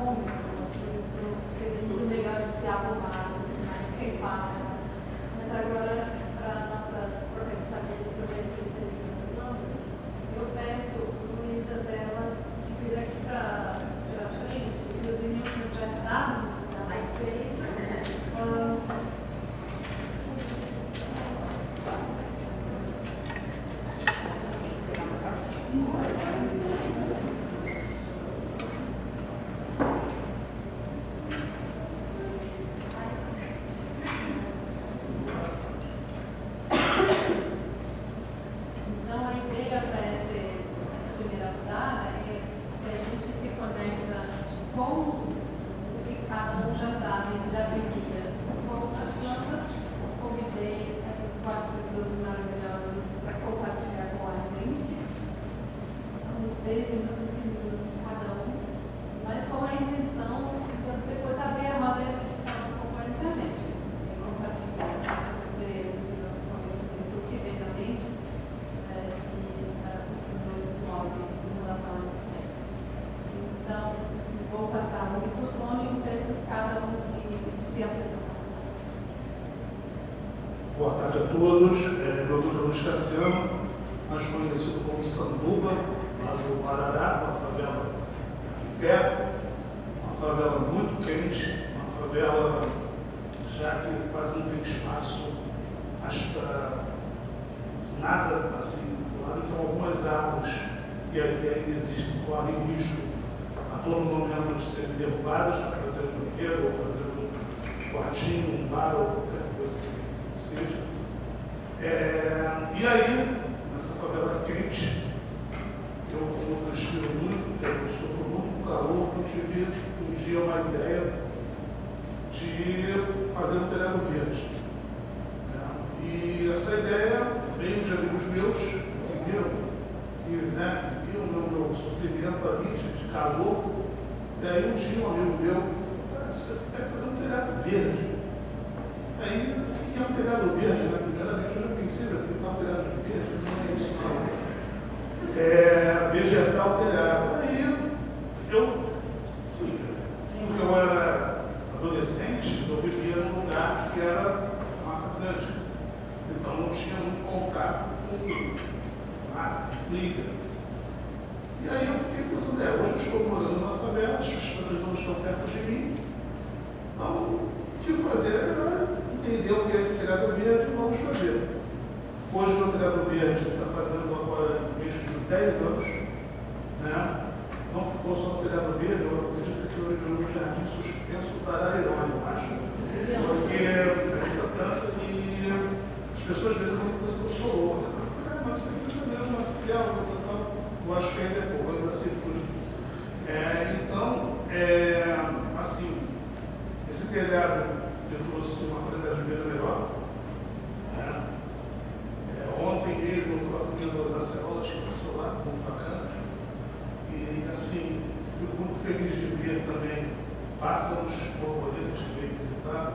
cômodo, teria sido melhor de se arrumar, mais preparo. Mas agora, para a nossa organização de instrumentos e serviços planos, eu peço a Isabela de vir aqui para frente, e o Denilson já está mais feito. Então, a ideia para essa primeira rodada é que a gente se conecta com o que cada um já sabe, já vivia. Com as plantas, convidei essas 4 pessoas maravilhosas para compartilhar com a gente. Uns 10 minutos, 15 minutos cada um, mas com a intenção de depois abrir a roda e a gente fala um pouco entre a gente. E compartilhar essas experiências e nosso conhecimento, o que vem na mente. O que nos move em relação a esse tema. Então, vou passar o microfone e peço cada um de se apresentar. Boa tarde a todos. Meu nome é Luiz Cassiano, mais conhecido como Sanduba, lá do Parará, uma favela aqui perto, uma favela muito quente, uma favela já que quase não tem espaço, acho para nada assim. Então, algumas árvores que aqui ainda existem correm risco a todo momento de serem derrubadas para fazer um banheiro ou fazer um quartinho, um bar ou qualquer coisa que seja. E aí, nessa favela quente, eu, como transpiro muito, eu sofro muito com calor, eu tive um dia uma ideia de fazer um telhado verde. E essa ideia veio de amigos meus que viam o meu sofrimento ali de calor. E aí um dia um amigo meu falou, você vai fazer um telhado verde. Aí, o que é um telhado verde? Primeiramente eu já pensei, pintar um telhado verde, não é isso não. É vegetal telhado. Aí quando eu era adolescente, eu vivia num lugar que era Mata Atlântica. Então não tinha muito contato com mata, liga. E aí eu fiquei pensando, hoje eu estou morando numa favela, as pessoas não estão perto de mim. Então, o que fazer é entender o que é esse telhado verde e vamos fazer. Hoje meu telhado verde está fazendo agora menos de 10 anos. Não ficou só no telhado verde, eu acredito que hoje virou um jardim suspenso da Arairone, eu acho. Porque é muita planta e as pessoas às vezes não pensam que eu sou louco. Mas sempre também uma selva, eu acho que ainda é pouco, ainda sei tudo. Então, assim, esse telhado eu trouxe uma qualidade de vida melhor. Ontem mesmo eu estava comendo as acerolas que passou lá, muito bacana. E assim, fico muito feliz de ver também pássaros, borboletas que vêm visitar.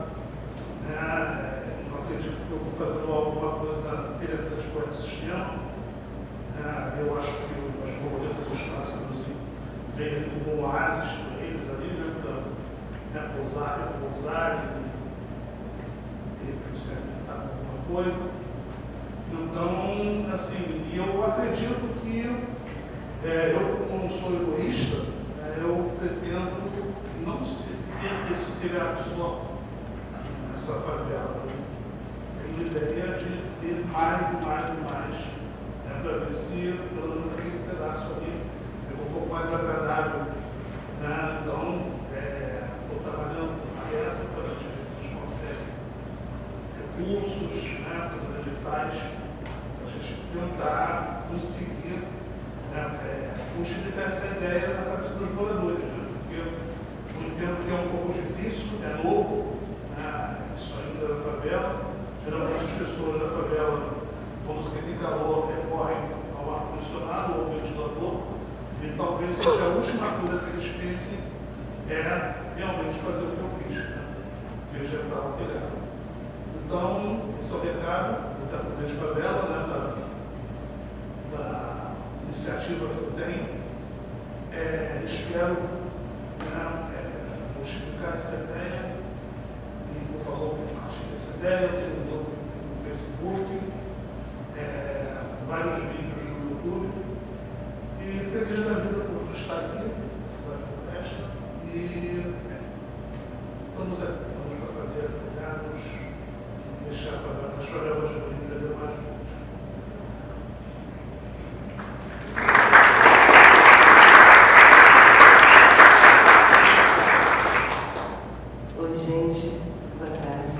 Eu acredito que eu vou fazendo alguma coisa interessante com o ecossistema. Eu acho que as borboletas, os pássaros, vêm ali como um oásis para eles ali, para repousar e de repente se alimentar com alguma coisa. Então, assim, eu acredito que eu, como não sou egoísta, eu pretendo não ter esse telhado só nessa favela. Tenho ideia de ter mais e mais e mais, para ver se pelo menos aquele pedaço ali ficou um pouco mais agradável. Então, estou trabalhando com essa para a gente ver se a gente consegue recursos, fazendo editais, para a gente tentar conseguir constituir essa ideia na cabeça dos moradores, porque eu entendo que é um pouco difícil, é novo, isso ainda na favela. Geralmente as pessoas da favela, quando sentem calor, recorrem ao ar-condicionado ou ao ventilador, e talvez seja a última coisa que eles pensem realmente fazer o que eu fiz, vegetar o telhado. Então, esse é o recado do Tapu Verde Favela, da iniciativa que eu tenho. Espero multiplicar essa ideia e, por favor, compartilhe essa ideia. Eu tenho um grupo no Facebook, vários vídeos no YouTube. E feliz da vida por estar aqui, Cidade Floresta. E estamos para fazer telhados e deixar as favelas do Rio de Janeiro mais boas. Oi, gente. Boa tarde.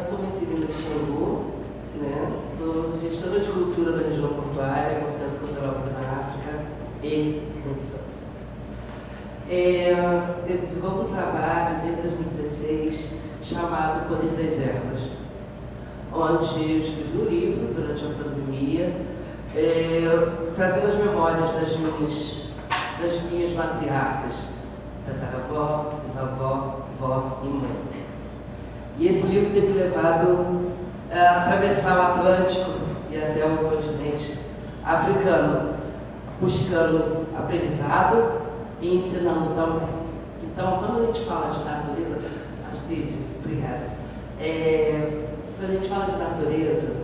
Sou Marcelina Xangu, né? Sou gestora de cultura da região portuária, no Centro Cultural da África e Monte Santo. Eu desenvolvo um trabalho desde 2016 chamado Poder das Ervas, onde eu escrevi um livro durante a pandemia, trazendo as memórias das minhas matriarcas, tataravó, bisavó, vó e mãe. E esse livro tem me levado a atravessar o Atlântico e até o continente africano, buscando aprendizado e ensinando também. Então, quando a gente fala de natureza, Astrid, obrigada. Quando a gente fala de natureza,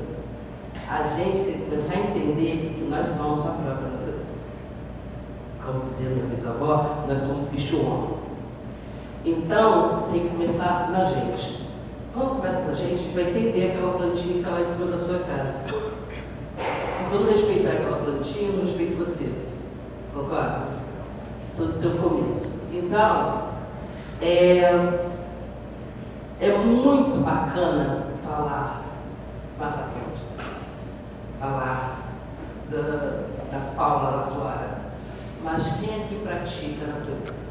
a gente tem que começar a entender que nós somos a própria natureza. Como dizia minha bisavó, nós somos bicho-homem. Então, tem que começar na gente. Quando começa na gente vai entender aquela plantinha que está lá em cima da sua casa. Se eu não respeitar aquela plantinha, eu não respeito você. Concorda? Tudo tem um começo. Então, é muito bacana falar Mata Atlântica, falar da fauna, da flora. Mas quem aqui pratica a natureza?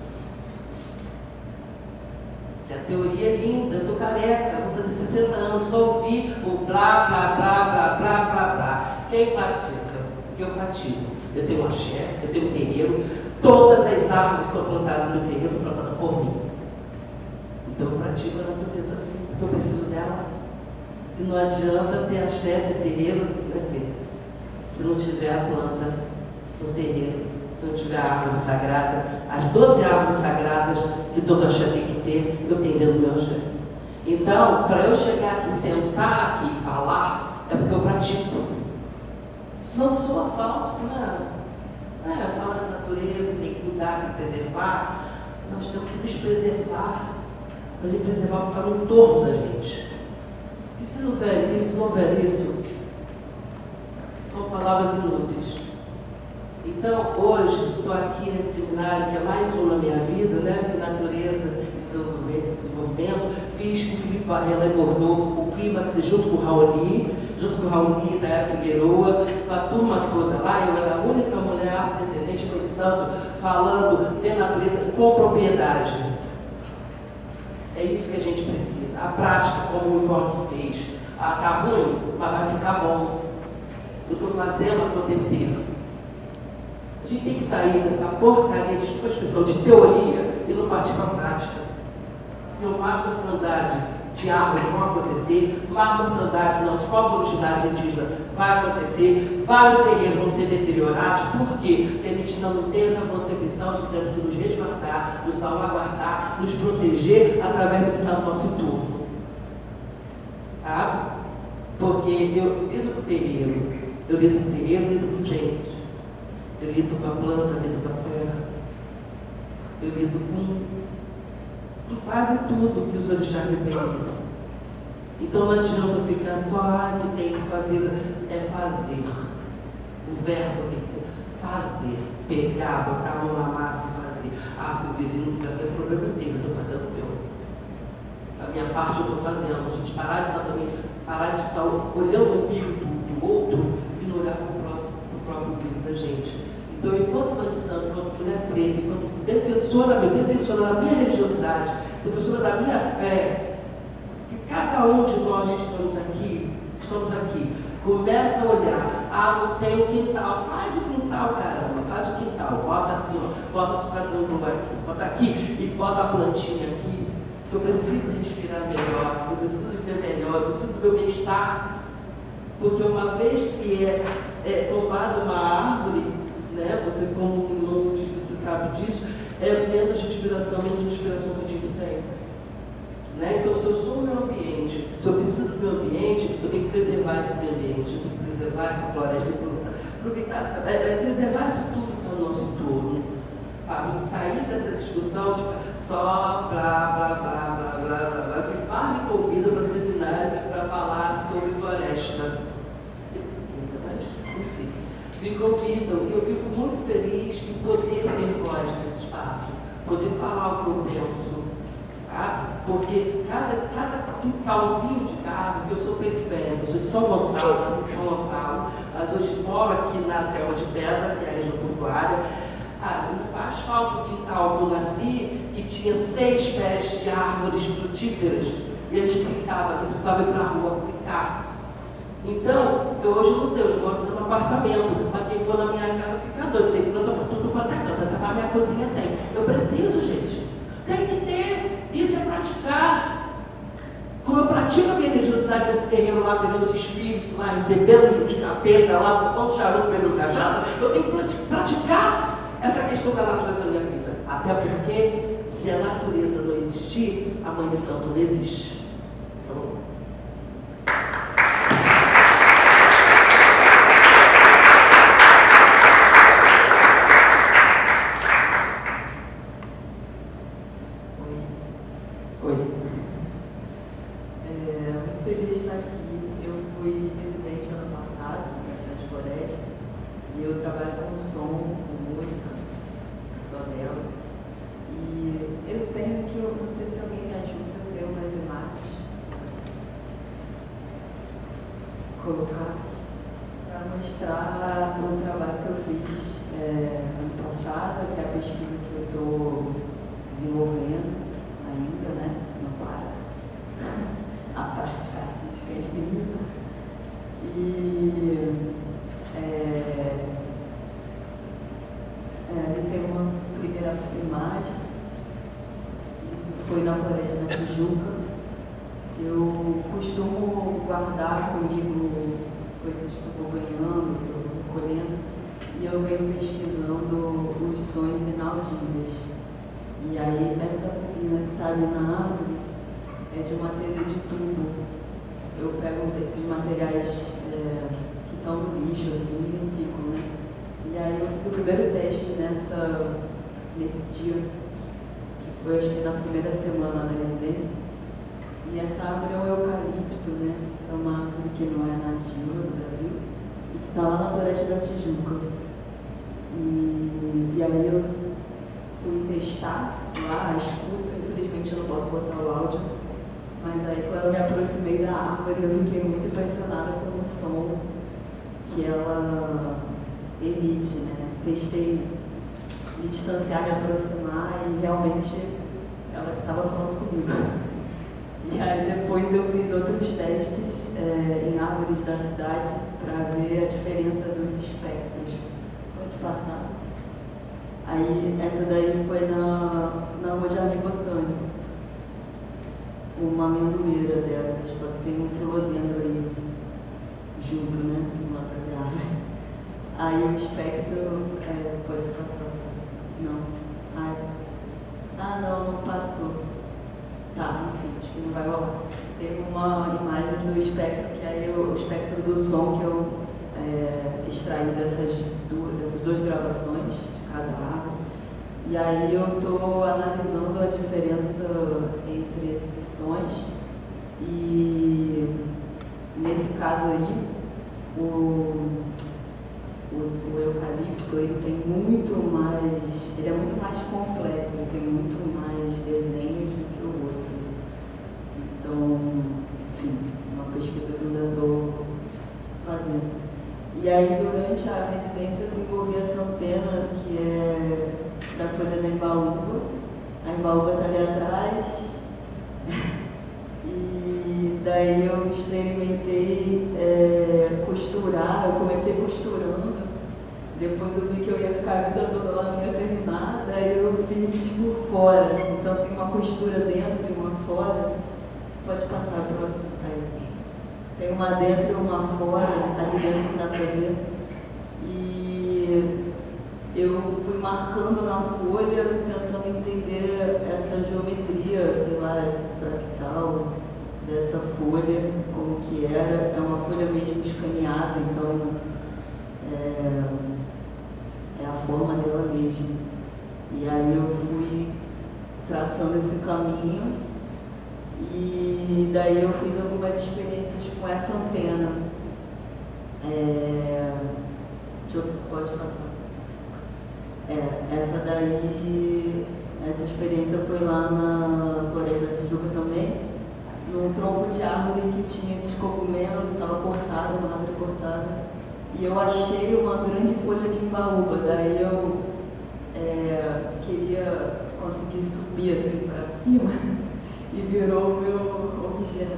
Que a teoria é linda, eu tô careca, vou fazer 60 anos, só ouvir o blá, blá, blá, blá, blá, blá, blá. Quem pratica? O que eu pratico? Eu tenho um axé, eu tenho um terreiro, todas as árvores são plantadas no meu terreiro, são plantadas por mim. Então eu pratico a natureza assim, porque eu preciso dela. E não adianta ter axé, ter terreiro, né, filho? Se não tiver a planta no terreiro, se não tiver a árvore sagrada, as 12 árvores sagradas que todo axé tem que ter, eu tenho dentro do meu axé. Então, para eu chegar aqui, sentar aqui e falar, é porque eu pratico. Não sou falso, né? Fala da natureza, tem que cuidar, tem que preservar. Nós temos que nos preservar. A gente preservar o que está no entorno da gente. E se não houver isso, não houver isso, são palavras inúteis. Então, hoje, estou aqui nesse seminário, que é mais um na minha vida, né? Fui natureza e desenvolvimento. Fiz com o Felipe Barrela em Bordeaux o clímax junto com o Raoni, da Era Figueroa, com a turma toda lá. Eu era a única mulher afrodescendente do Santo falando de natureza com propriedade. É isso que a gente precisa. A prática, como o irmão que fez. Tá ruim, mas vai ficar bom. Eu estou fazendo acontecer. A gente tem que sair dessa porcaria, desculpa a expressão, de teoria e não partir para a prática. Não mais mortandade de árvores vão acontecer, mais mortandade nos povos originários indígenas vai acontecer, vários terrenos vão ser deteriorados, por quê? Porque a gente não tem essa concepção de que temos que nos resguardar, nos salvaguardar, nos proteger através do que está no nosso entorno. Tá? Porque eu lido com o terreiro, eu lido com gente. Eu lido com a planta, lido com a terra. Eu lido com quase tudo que os orixás me permitem. Então não adianta ficar só, que tem que fazer, é fazer. O verbo tem que ser fazer, pegar, botar a mão na massa e fazer. Se o vizinho não quiser fazer problema, eu estou fazendo o meu. A minha parte eu estou fazendo. A gente parar de estar olhando o umbigo do outro e não olhar para o próximo, para o próprio umbigo da gente. Então, enquanto mãe de santo, enquanto mulher preta, enquanto defensora da minha religiosidade, defensora da minha fé, que cada um de nós que estamos aqui, começa a olhar, não tem o quintal, faz o quintal, caramba, faz o quintal, bota assim, bota os padrões aqui, bota aqui e bota a plantinha aqui. Eu preciso respirar melhor, eu preciso viver melhor, eu preciso do meu bem-estar, porque uma vez que é tomada uma árvore, né? Você, como não diz, você sabe disso, é menos inspiração que a gente tem. Né? Então, se eu sou o meu ambiente, se eu preciso do meu ambiente, eu tenho que preservar esse meu ambiente, eu tenho que preservar essa floresta, aproveitar, preservar isso tudo que está no nosso entorno. Sabe? Sair dessa discussão de só que par me convida para seminário para falar sobre floresta. Mas, enfim, me convidam e eu fico muito feliz em poder ter voz nesse espaço, poder falar o que eu penso. Tá? Porque cada quintalzinho de casa, que eu sou periférica, eu sou de São Gonçalo, nasci em São Gonçalo, mas hoje moro aqui na Selva de Pedra, que é a região portuária. Não faz falta o quintal que eu nasci, que tinha 6 pés de árvores frutíferas, e a gente brincava, não precisava ir para a rua brincar. Então, eu hoje não tenho, eu moro dentro de um apartamento, mas quem for na minha casa fica doido, tem planta por tudo quanto é canto, até na minha cozinha tem. Eu preciso, gente, tem que ter, isso é praticar. Como eu pratico a minha religiosidade no terreno lá, pegando os espíritos lá, recebendo os capeta lá, tomando charuto, bebendo cachaça, eu tenho que praticar essa questão da natureza da minha vida. Até porque, se a natureza não existir, a Mãe de Santo não existe. Tá bom? Oi. Muito feliz de estar aqui. Eu fui residente ano passado na cidade de Floresta e eu trabalho com som, com música, eu sou a Bela. E eu tenho aqui, eu não sei se alguém me ajuda a ter umas imagens. Colocar para mostrar o trabalho que eu fiz ano passado, que é a pesquisa que eu estou desenvolvendo ainda, né? Não para. A prática artística é infinita. E ali tem uma primeira imagem. Isso foi na Floresta da Tijuca. Eu costumo guardar comigo coisas que eu vou ganhando, que eu vou colhendo, e eu venho pesquisando os sons inaudíveis. E aí, essa bobina que está ali na árvore é de uma TV de tubo. Eu pego esses materiais que estão no lixo, assim, e ciclo, né? E aí eu fiz o primeiro teste nesse dia, que foi acho que na primeira semana da residência. E essa árvore é um eucalipto, né? É uma árvore que não é nativa no Brasil e que está lá na Floresta da Tijuca. E aí eu fui testar lá a escuta, infelizmente eu não posso botar o áudio, mas aí quando eu me aproximei da árvore eu fiquei muito impressionada com o som que ela emite, né? Testei me distanciar, me aproximar e realmente ela estava falando comigo. E aí depois eu fiz outros testes em árvores da cidade para ver a diferença dos espectros. Pode passar. Aí essa daí foi na Rua Jardim Botânico. Uma amendoeira dessas, só que tem um filodendro ali junto, né? Do lado da árvore. Aí o espectro. Pode passar. Não. Não passou. Tá, enfim, acho que não vai rolar. Tem uma imagem do espectro, que é o espectro do som que eu extraí dessas duas gravações de cada árvore. E aí eu estou analisando a diferença entre esses sons e, nesse caso aí, o eucalipto, ele é muito mais complexo, ele tem muito mais desenhos do que o outro. Então, enfim, uma pesquisa que eu ainda estou fazendo. E aí, durante a residência, eu desenvolvi a centena, que é da folha da Embaúba. A Embaúba está ali atrás. E daí eu experimentei costurar, eu comecei costurando. Depois eu vi que eu ia ficar a vida toda lá, não ia terminar, daí eu fiz por fora. Então tem uma costura dentro e uma fora. Pode passar a próxima, aí. Tem uma dentro e uma fora, a de dentro da TV. E eu fui marcando na folha, tentando entender essa geometria, sei lá, esse fractal dessa folha, como que era. É uma folha mesmo escaneada, então é a forma dela mesmo. E aí eu fui traçando esse caminho e daí eu fiz algumas experiências com essa antena. Pode passar. Essa experiência foi lá na Floresta da Tijuca também, num tronco de árvore que tinha esses cogumelos, estava cortada, uma árvore cortada, e eu achei uma grande folha de imbaúba. Daí eu queria conseguir subir assim para cima e virou o meu objeto,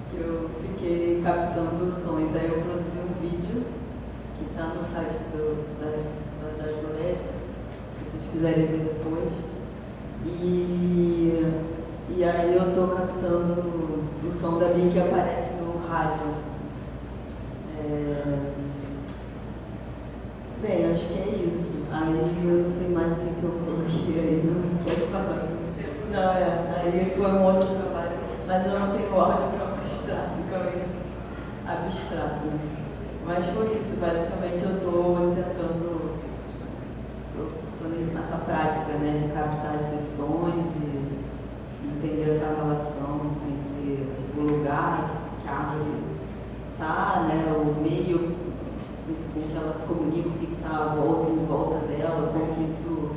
que eu fiquei captando os sons. Aí eu produzi um vídeo que está no site da Cidade Floresta, se vocês quiserem ver depois. E aí eu estou captando o som dali que aparece no rádio. Bem, acho que é isso. Aí eu não sei mais o que eu coloquei aí, não quero falar. Não, aí foi um outro trabalho, mas eu não tenho áudio para mostrar, fica meio abstrato, né? Mas foi isso, basicamente eu estou tentando, estou nessa prática, né, de captar esses sons e entender essa relação entre o lugar que a árvore está, né, o meio com que elas se comunicam, o que está em volta dela, como que isso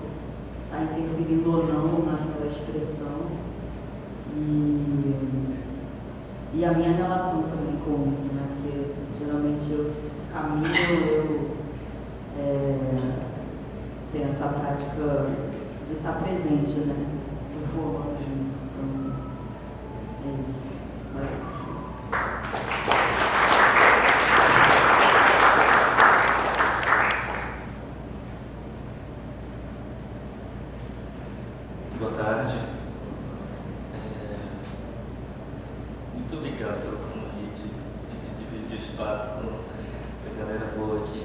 está interferindo ou não naquela expressão. E a minha relação também com isso, né? Porque geralmente eu caminho, eu tenho essa prática de estar presente, né? Performando junto. Então, é isso. Boa tarde. Muito obrigado pelo convite, a gente dividir espaço com essa galera boa aqui.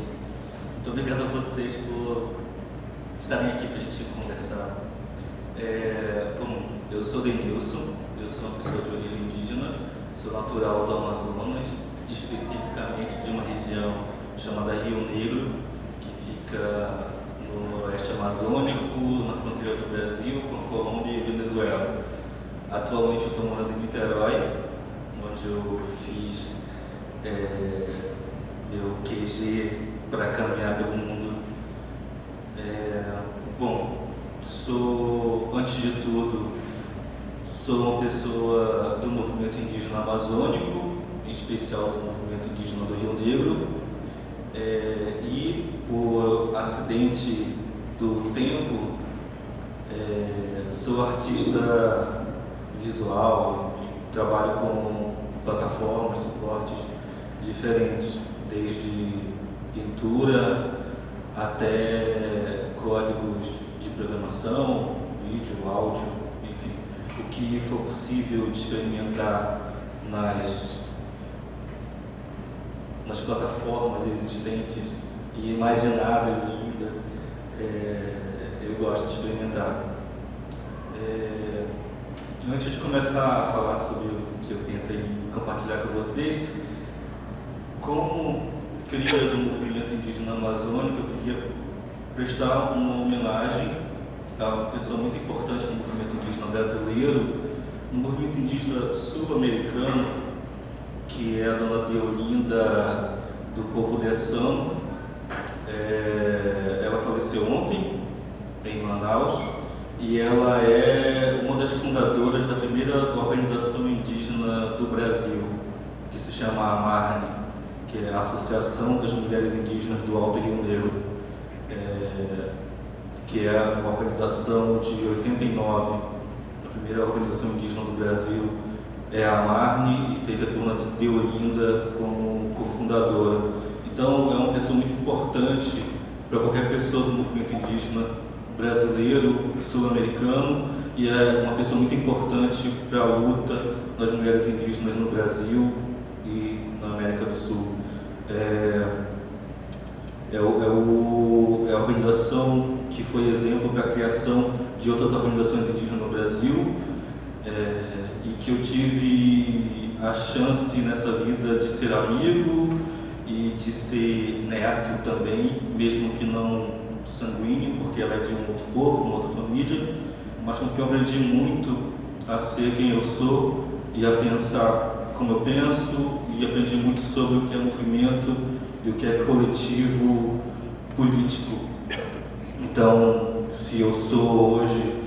Muito obrigado a vocês por estarem aqui para a gente conversar. Bom, eu sou Denilson, eu sou uma pessoa de origem indígena, sou natural do Amazonas, especificamente de uma região chamada Rio Negro, que fica no oeste amazônico, na fronteira do Brasil, com Colômbia e Venezuela. Atualmente eu estou morando em Niterói, onde eu fiz meu QG para caminhar pelo mundo. Bom, antes de tudo, sou uma pessoa do movimento indígena amazônico, em especial do movimento indígena do Rio Negro, e por acidente do tempo, sou artista visual, enfim, trabalho com plataformas, suportes diferentes, desde pintura até códigos de programação, vídeo, áudio, enfim, o que for possível de experimentar nas plataformas existentes e imaginadas ainda, eu gosto de experimentar. Antes de começar a falar sobre o que eu pensei em compartilhar com vocês, como cria do movimento indígena amazônico, eu queria prestar uma homenagem a uma pessoa muito importante no movimento indígena brasileiro, no movimento indígena sul-americano, que é a dona Deolinda do povo Dessano. Ela faleceu ontem em Manaus e ela é uma das fundadoras da primeira organização indígena do Brasil, que se chama AMARNE, que é a Associação das Mulheres Indígenas do Alto Rio Negro, que é uma organização de 89, a primeira organização indígena do Brasil é a AMARNE, e teve a dona Deolinda como cofundadora. Então é uma pessoa muito importante para qualquer pessoa do movimento indígena brasileiro, sul-americano, e é uma pessoa muito importante para a luta das mulheres indígenas no Brasil e na América do Sul. é a organização que foi exemplo para a criação de outras organizações indígenas no Brasil, e que eu tive a chance nessa vida de ser amigo e de ser neto também, mesmo que não sanguíneo, porque ela é de um outro povo, uma outra família, mas com que eu aprendi muito a ser quem eu sou e a pensar como eu penso, e aprendi muito sobre o que é movimento e o que é coletivo político. Então, se eu sou hoje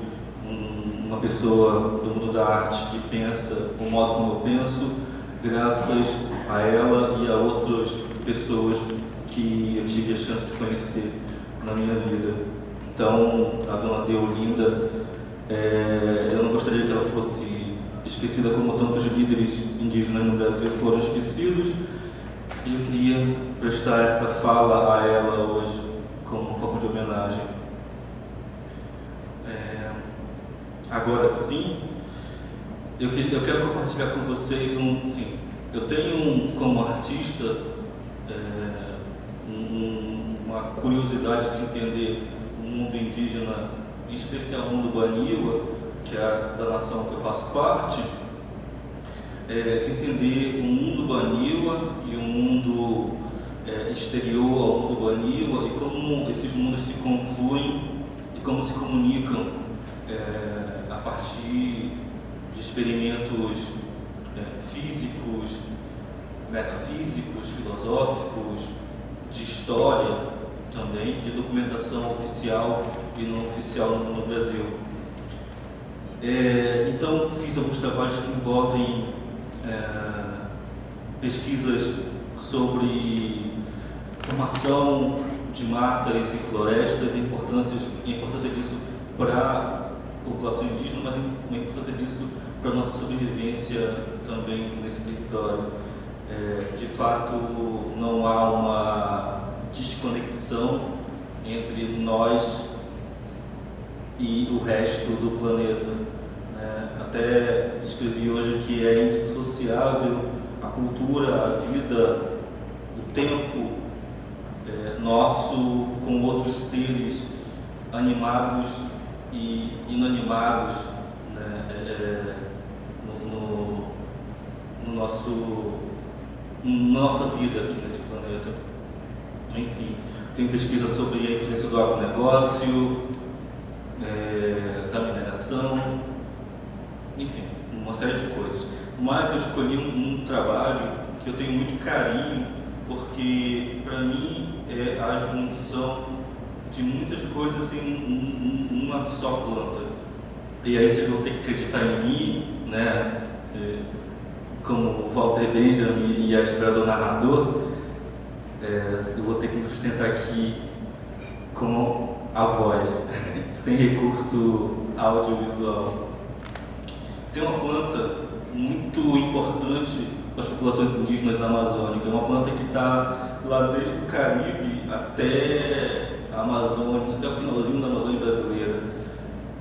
uma pessoa do mundo da arte que pensa o modo como eu penso, graças a ela e a outras pessoas que eu tive a chance de conhecer na minha vida. Então, a dona Deolinda, eu não gostaria que ela fosse esquecida como tantos líderes indígenas no Brasil foram esquecidos, e eu queria prestar essa fala a ela hoje como uma forma de homenagem. Agora sim, eu quero compartilhar com vocês eu tenho como artista uma curiosidade de entender o mundo indígena, em especial o mundo Baniwa, que é da nação que eu faço parte, de entender o mundo Baniwa e o mundo exterior ao mundo Baniwa, e como esses mundos se confluem e como se comunicam a partir de experimentos físicos, metafísicos, filosóficos, de história também, de documentação oficial e não oficial no Brasil. Então, fiz alguns trabalhos que envolvem pesquisas sobre formação de matas e florestas, a importância disso para a população indígena, mas a importância disso para a nossa sobrevivência também nesse território. De fato, não há uma desconexão entre nós e o resto do planeta, né? Até escrevi hoje que é indissociável a cultura, a vida, o tempo nosso com outros seres animados e inanimados, né? Na nossa vida aqui nesse planeta. Enfim, tem pesquisa sobre a influência do agronegócio, da mineração, enfim, uma série de coisas. Mas eu escolhi um trabalho que eu tenho muito carinho, porque para mim é a junção de muitas coisas em uma só planta. E aí vocês vão ter que acreditar em mim, né? Como o Walter Benjamin e a história do narrador, eu vou ter que me sustentar aqui com a voz, sem recurso audiovisual. Tem uma planta muito importante para as populações indígenas amazônicas, uma planta que está lá desde o Caribe até a Amazônia, até o finalzinho da Amazônia brasileira.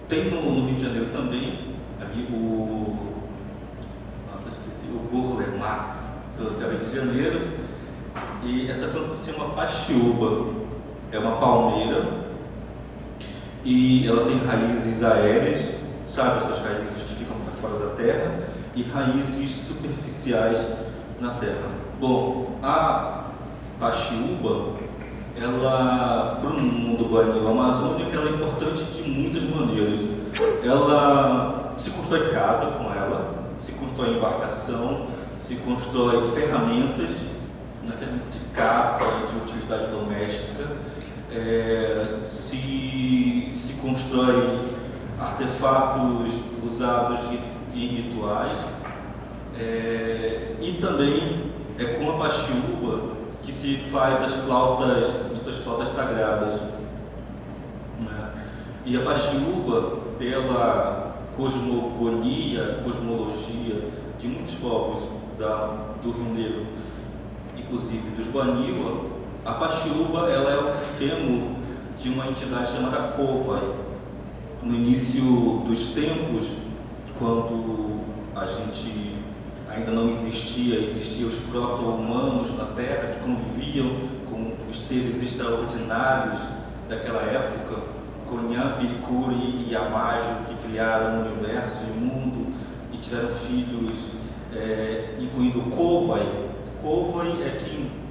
Tem no Rio de Janeiro também, ali o Burle-Marx, trouxe ao Rio de Janeiro, e essa planta se chama paxiúba, é uma palmeira, e ela tem raízes aéreas, sabe, essas raízes que ficam para fora da terra, e raízes superficiais na terra. Bom, a paxiúba, ela, para o mundo Baniwa amazônico, ela é importante de muitas maneiras. Ela se constrói casa com ela, se constrói embarcação, se constrói ferramentas, ferramentas de caça e de utilidade doméstica, se constrói artefatos usados em rituais, e também é com a paxiúba que se faz as flautas, ditas flautas sagradas, né? E a paxiúba, pela cosmologia de muitos povos do Rio Negro, inclusive dos Baniwa, a paxiúba ela é o fêmur de uma entidade chamada Kovai. No início dos tempos, quando a gente ainda não existia os proto-humanos na Terra, que conviviam com os seres extraordinários daquela época, Konyan, Pirikuri e Yamajo, que criaram o universo e o mundo e tiveram filhos, incluindo Kovai. Kovai é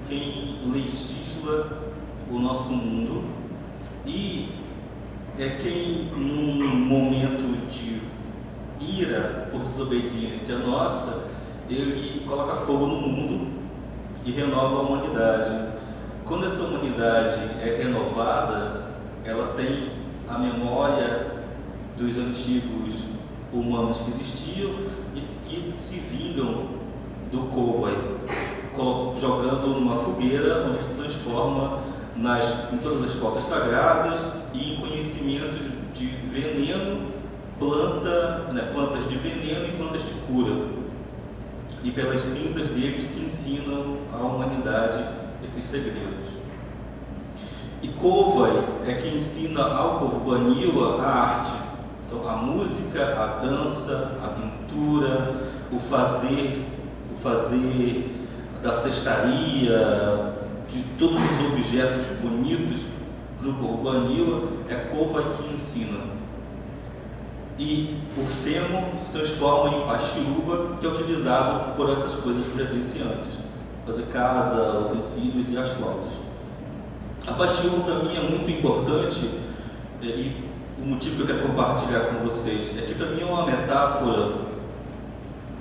quem legisla o nosso mundo e é quem, num momento de ira por desobediência nossa, ele coloca fogo no mundo e renova a humanidade. Quando essa humanidade é renovada, ela tem a memória dos antigos humanos que existiam e se vingam do Kovai, jogando numa fogueira onde se transforma em todas as fotos sagradas e em conhecimentos de veneno, plantas de veneno e plantas de cura. E pelas cinzas deles se ensinam à humanidade esses segredos. E Kovai é quem ensina ao povo Baniwa a arte. Então, a música, a dança, a pintura, o fazer da cestaria, de todos os objetos bonitos para o povo Baniwa, é Kovai que ensina. E o feno se transforma em paxiúba, que é utilizado por essas coisas que eu já disse antes: fazer casa, utensílios e as flautas. A paxiúba para mim é muito importante, e o motivo que eu quero compartilhar com vocês é que para mim é uma metáfora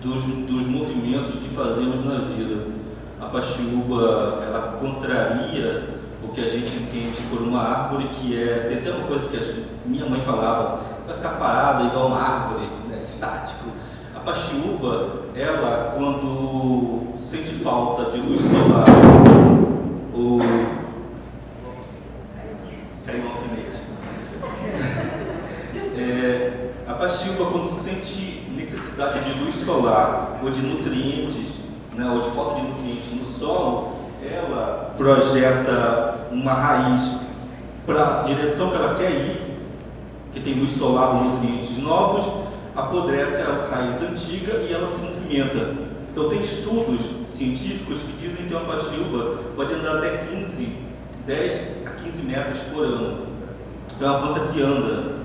dos movimentos que fazemos na vida. A paxiúba, ela contraria o que a gente entende por uma árvore, que tem até uma coisa que minha mãe falava: você vai ficar parada igual uma árvore, né, estático. A paxiúba, ela, quando sente falta de luz solar, caiu um alfinete. A paxiúba, quando sente necessidade de luz solar ou de nutrientes, né, ou de falta de nutrientes no solo, ela projeta uma raiz para a direção que ela quer ir, que tem luz solar ou nutrientes novos, apodrece a raiz antiga e ela se movimenta. Então tem estudos científicos que dizem que uma paxiúba pode andar até 10 a 15 metros por ano. Então é uma planta que anda.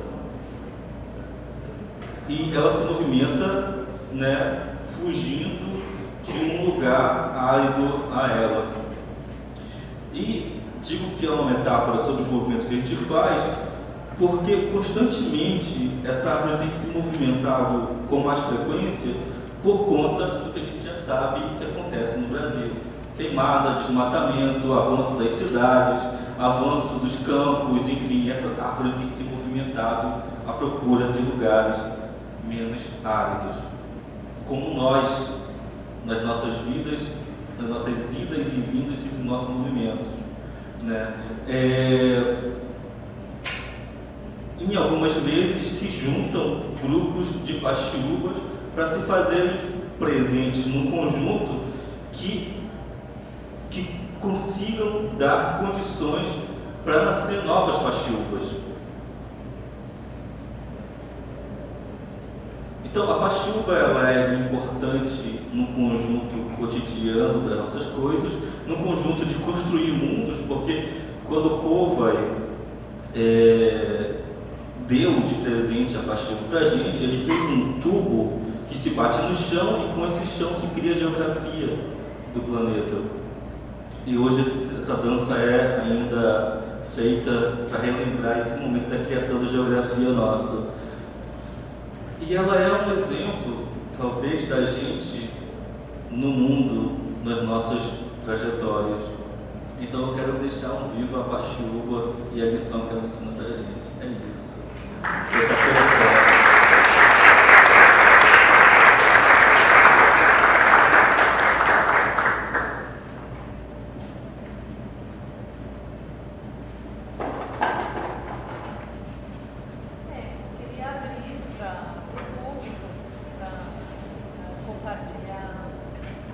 E ela se movimenta, né, fugindo de um lugar árido a ela. E digo que é uma metáfora sobre os movimentos que a gente faz, porque constantemente essa árvore tem se movimentado com mais frequência por conta do que a gente já sabe que acontece no Brasil: queimada, desmatamento, avanço das cidades, avanço dos campos, enfim, essa árvore tem se movimentado à procura de lugares menos áridos. Como nós, nas nossas vidas, nas nossas idas e vindas e nos nossos movimentos, né? Em algumas vezes se juntam grupos de paxiúbas para se fazerem presentes num conjunto que consigam dar condições para nascer novas paxiúbas. Então a paxiúba, ela é importante no conjunto cotidiano das nossas coisas, no conjunto de construir mundos, porque quando Kovai deu de presente a paxiúba para a gente, ele fez um tubo que se bate no chão e com esse chão se cria a geografia do planeta. E hoje essa dança é ainda feita para relembrar esse momento da criação da geografia nossa. E ela é um exemplo, talvez, da gente no mundo, nas nossas trajetórias. Então eu quero deixar um vivo a paxiúba e a lição que ela ensina para a gente. É isso. Queria abrir para o público, para compartilhar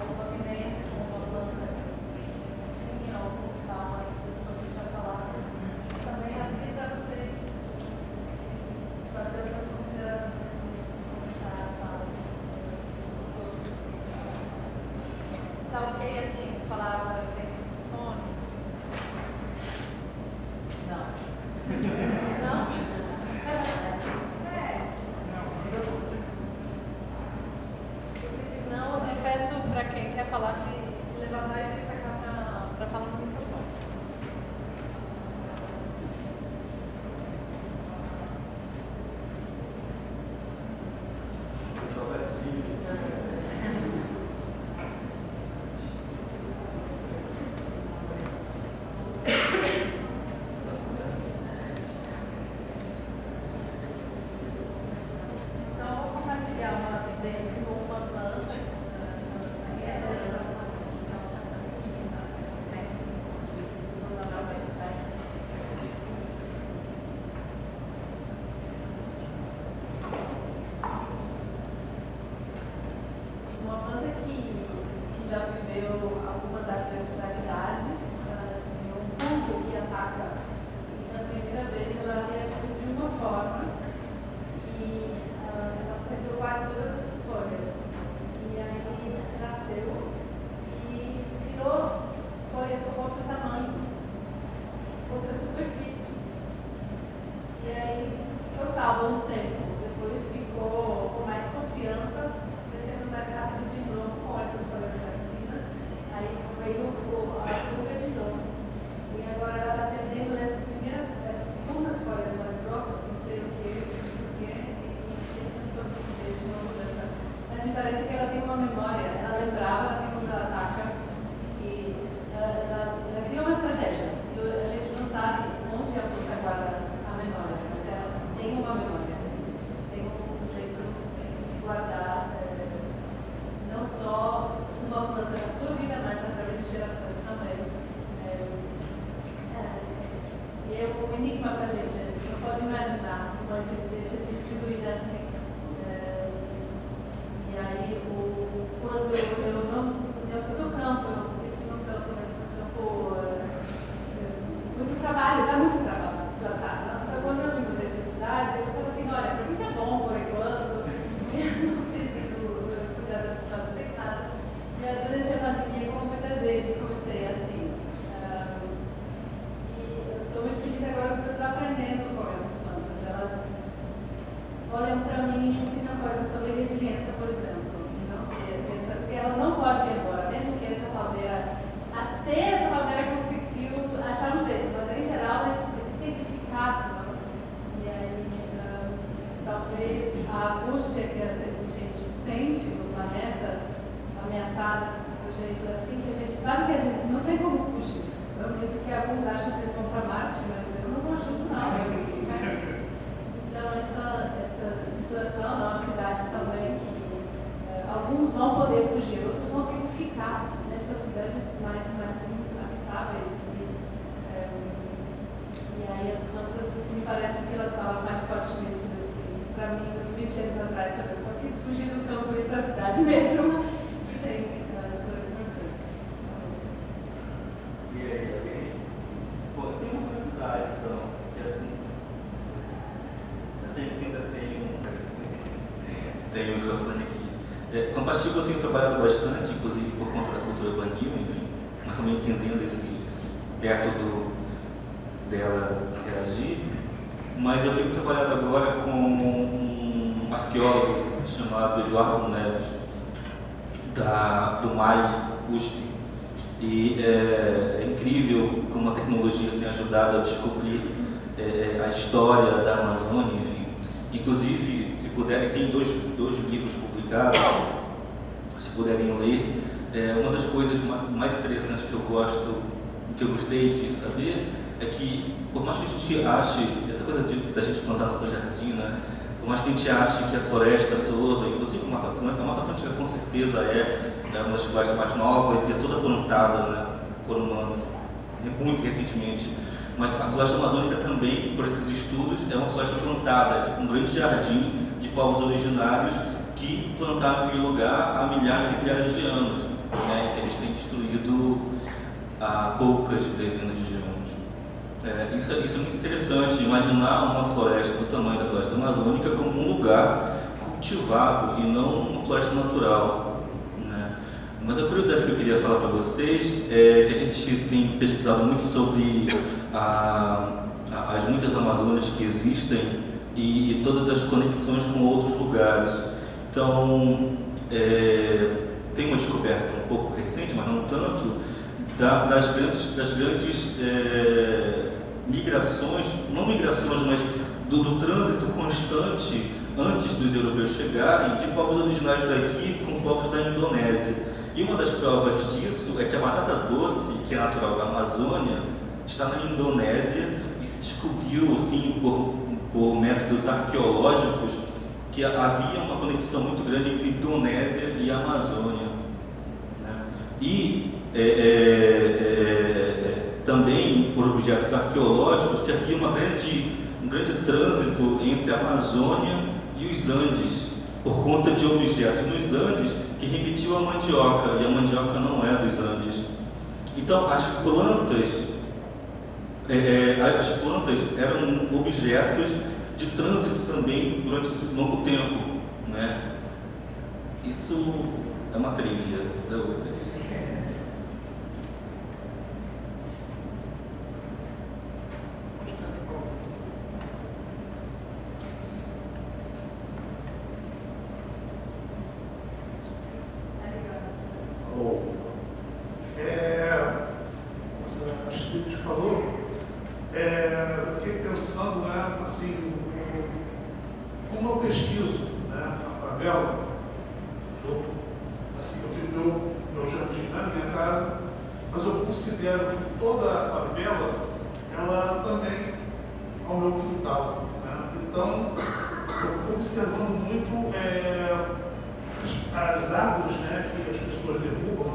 alguma vivência com uma planta que você tinha, algum tal que você não deixa falar. Também abrir para vocês fazer outras considerações, comentários, falas. Está ok assim, falar agora sem fone? falar, te levantar e vir pra cá pra falar no microfone. Então, eu vou compartilhar uma vivência com uma planta. Uma planta que já viveu algumas adversidades, de um fungo que ataca, e na primeira vez ela reagiu de uma forma e ela perdeu quase todas as folhas. E aí nasceu e criou folhas com outro tamanho, outra superfície. E aí ficou salvo um tempo, depois ficou com mais confiança, crescendo mais rápido de novo com essas folhas mais finas. Aí veio a ruga de novo. E agora ela está perdendo essas segundas folhas mais grossas, não sei o que, e não soube ver de novo dessa. Mas me parece que ela tem uma memória, ela lembrava na segunda ataca e ela criou uma estratégia. A gente não sabe onde a planta guarda a memória, mas ela tem uma memória, isso tem um jeito de guardar não só uma planta na sua vida, mas através de gerações também. E é um enigma para a gente não pode imaginar uma inteligência distribuída assim. E aí, quando eu sou do campo, eu cresci no campo, mas no campo, muito trabalho, dá muito trabalho plantar. Então, quando eu me mudei para a cidade, eu estava assim, olha, para mim tá bom por enquanto, eu não preciso cuidar das plantas em casa. E durante a pandemia, como muita gente, comecei assim. E eu estou muito feliz agora porque eu estou aprendendo com essas plantas. Elas olham para mim e me ensinam coisas sobre resiliência, por exemplo. Porque ela não pode ir embora, mesmo que essa palmeira, até essa palmeira conseguiu achar um jeito, mas em geral eles têm que ficar. E aí, talvez a angústia que a gente sente no planeta, ameaçada do jeito assim, que a gente sabe que a gente não tem como fugir. Eu mesmo que alguns acham que eles vão para Marte, mas eu não vou junto não, eu vou ficar aqui. Então essa situação nas cidades também, que alguns vão poder fugir, outros vão ter que ficar nessas cidades mais habitáveis. E aí as plantas, me parece que elas falam mais fortemente do que para mim, do que 20 anos atrás, quando eu só quis fugir do campo e ir para a cidade mesmo, que tem a sua importância. E aí, alguém? Bom, eu tenho uma curiosidade, então, tem um microfone aqui. Com a Pastiga eu tenho trabalhado bastante, inclusive por conta da cultura banil, enfim, mas também entendendo esse método dela reagir. Mas eu tenho trabalhado agora com um arqueólogo chamado Eduardo Neves, do MAI USP. E é incrível como a tecnologia tem ajudado a descobrir a história da Amazônia, enfim. Inclusive, se puderem, tem dois livros publicados, se puderem ler. Uma das coisas mais interessantes que eu gostei de saber é que, por mais que a gente ache, essa coisa da gente plantar nosso jardim, né? Por mais que a gente ache que a floresta toda, inclusive a Mata Atlântica com certeza é uma das florestas mais novas e é toda plantada, né, por humanos, muito recentemente. Mas a floresta amazônica também, por esses estudos, é uma floresta plantada, tipo um grande jardim de povos originários que plantaram aquele lugar há milhares e milhares de anos, né, que a gente tem destruído há poucas dezenas de anos. Isso é muito interessante, imaginar uma floresta do tamanho da floresta amazônica como um lugar cultivado e não uma floresta natural, né? Mas a curiosidade que eu queria falar para vocês é que a gente tem pesquisado muito sobre as muitas Amazônias que existem e todas as conexões com outros lugares. Então, tem uma descoberta um pouco recente, mas não tanto, das grandes migrações, não migrações, mas do trânsito constante antes dos europeus chegarem, de povos originários daqui com povos da Indonésia. E uma das provas disso é que a batata doce, que é natural da Amazônia, está na Indonésia e se descobriu, assim, por métodos arqueológicos, que havia uma conexão muito grande entre Indonésia e Amazônia, né? E também por objetos arqueológicos que havia um grande trânsito entre a Amazônia e os Andes, por conta de objetos nos Andes que remetiam à mandioca, e a mandioca não é dos Andes. Então, as plantas eram objetos de trânsito também durante longo tempo, né? Isso é uma trivia para vocês. Acho que a gente falou, eu fiquei pensando, né, assim, como eu pesquiso, né, na favela, eu tenho meu jardim na minha casa, mas eu considero que toda a favela, ela também é o meu quintal, né? Então, eu fico observando muito as árvores, né, que as pessoas derrubam.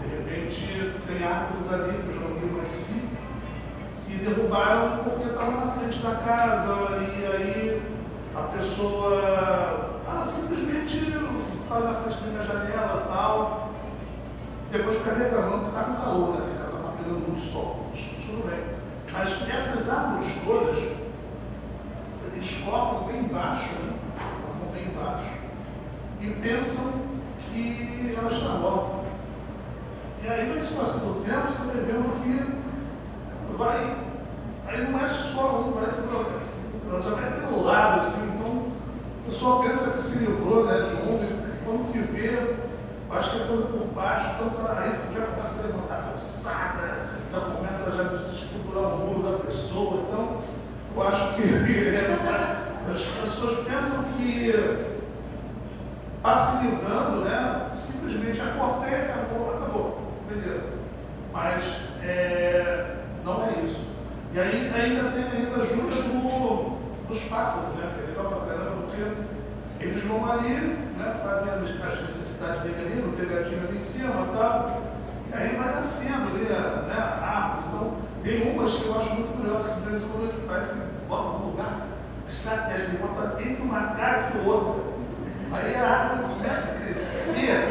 De repente, tem árvores ali que eu já vi mais 5 que derrubaram porque estavam na frente da casa, e aí a pessoa simplesmente está na frente da minha janela e tal, depois fica reclamando que está com calor, né, que a casa está pegando muito sol. Tudo bem. Mas essas árvores todas, eles cortam bem baixo, né? Cortam bem baixo, e pensam que elas estão mortas. E aí, vai se passando o tempo, você vai vendo que vai. Aí não é só um, parece que ela já vai pelo lado, assim. Então, a pessoa pensa que se livrou, né, de um, e quando que vê, acho que é coisa por baixo, então aí já começa a levantar a calçada, já começa a descontrolar o muro da pessoa. Então, eu acho que as pessoas pensam que está se livrando, né? Simplesmente a cortei, acabou, beleza. Mas não é isso. E aí ainda tem a ajuda dos pássaros, né? Que é legal pra caramba, porque eles vão ali, né? Fazem as necessidades dele ali, no telhadinho ali em cima e tal. E aí vai nascendo ali, né, a árvore. Então, tem umas que eu acho muito curiosas, que de vez em quando parece que bota num lugar estratégico, ele bota entre uma casa e outra. Aí a árvore começa a crescer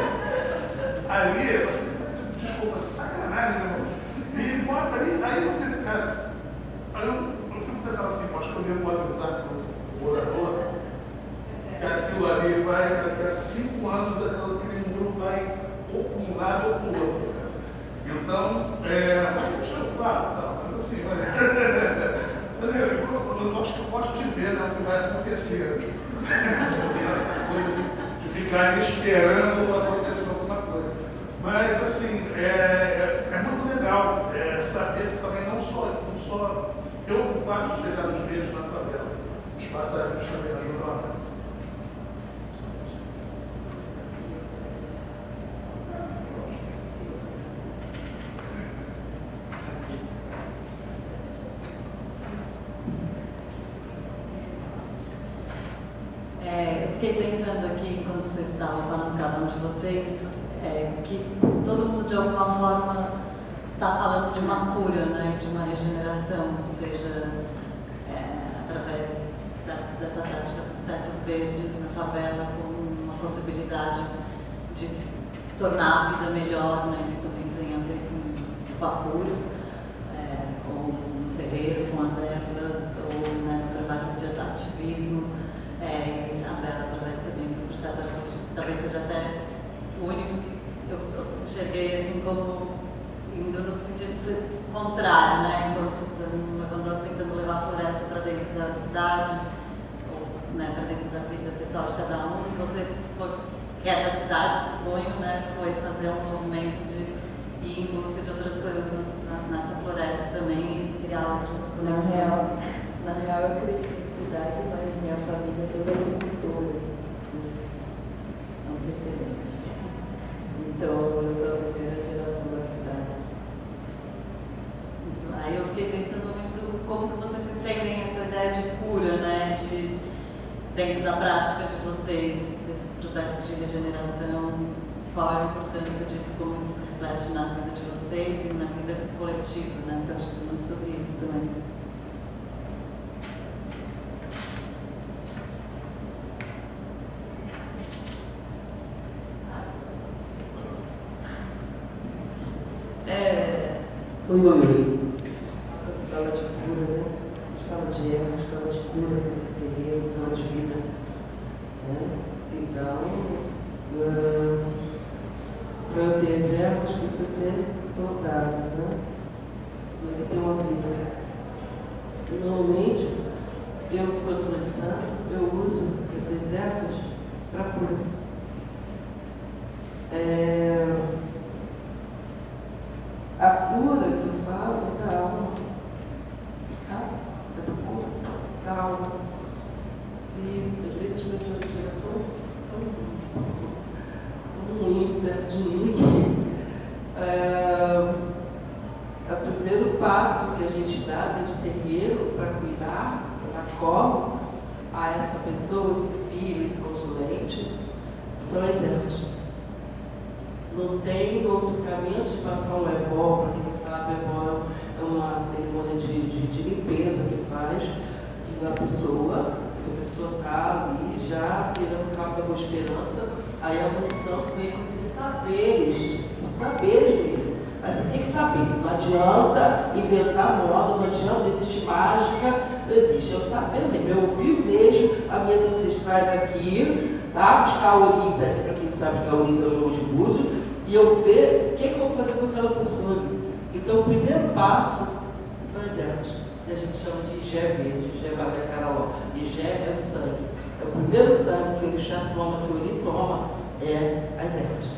ali, desculpa, que sacanagem, meu irmão. E bota ali, aí você, cara, aí eu fico pensando assim, acho que eu devo avisar pro morador que aquilo ali vai, daqui a 5 anos, aquele muro vai ou para um lado ou para o outro. Então, deixa eu falar, mas assim, eu acho que eu gosto de ver, né, o que vai acontecer. Essa coisa de ficar esperando acontecer alguma coisa. Mas, assim, é muito legal saber que também não só eu que faço os legados verdes na favela, os passarinhos também ajudam a nós. Eu fiquei pensando aqui, quando vocês estavam falando, cada um de vocês, que todo mundo de alguma forma está falando de uma cura, né, de uma regeneração, seja através dessa prática dos tetos verdes na favela, como uma possibilidade de tornar a vida melhor, né, que também tem a ver com a cura, ou no terreiro, com as ervas, ou, né, no trabalho de ativismo. Através também do processo artístico, que talvez seja até o único que eu enxerguei assim como indo no sentido contrário, né? Enquanto tentando levar a floresta para dentro da cidade, ou, né, para dentro da vida pessoal de cada um, você que é da cidade, suponho, né, foi fazer um movimento de ir em busca de outras coisas nessa floresta também e criar outras conexões? Na real, eu cresci em cidade, mas minha família toda é agricultora. Isso é um precedente. Então, eu sou a primeira geração da cidade. Aí eu fiquei pensando muito como que vocês entendem essa ideia de cura, né? Dentro da prática de vocês, desses processos de regeneração, qual é a importância disso, como isso se reflete na vida de vocês e na vida coletiva, né? Porque eu acho que é muito sobre isso também. Oi. Quando fala de cura, né? A gente fala de erro, a gente fala de cura, fala de terreno, fala de vida. Né? Então, para eu ter as ervas, você tem plantado, né? Ele tem uma vida. Normalmente, eu, quando medição, eu uso essas ervas para cura. A cura que eu falo é da alma, tá? É do corpo, da alma. E às vezes as pessoas chegam tão ruim perto de mim que o primeiro passo que a gente dá dentro de terreiro para cuidar, para dar colo a essa pessoa, esse filho, esse consulente, são as ervas. Não tem outro caminho de passar um ebó. Para quem não sabe, ebó é uma cerimônia de limpeza que faz na pessoa, que a pessoa está ali já virando o cabo da boa esperança. Aí a munição vem com os saberes mesmo. Mas você tem que saber, não adianta inventar moda, não adianta, não existe mágica, não existe. Eu saber mesmo, eu ouvi mesmo as minhas ancestrais aqui, tá? Os caoris, para quem sabe, caoris é o jogo de búzio. E eu ver o que eu vou fazer com aquela pessoa ali. Então, o primeiro passo são as ervas. A gente chama de Ijé verde, Ijé balé caraló. Ijé é o sangue. É o primeiro sangue que o Orixá toma, que o Ori toma, é as ervas.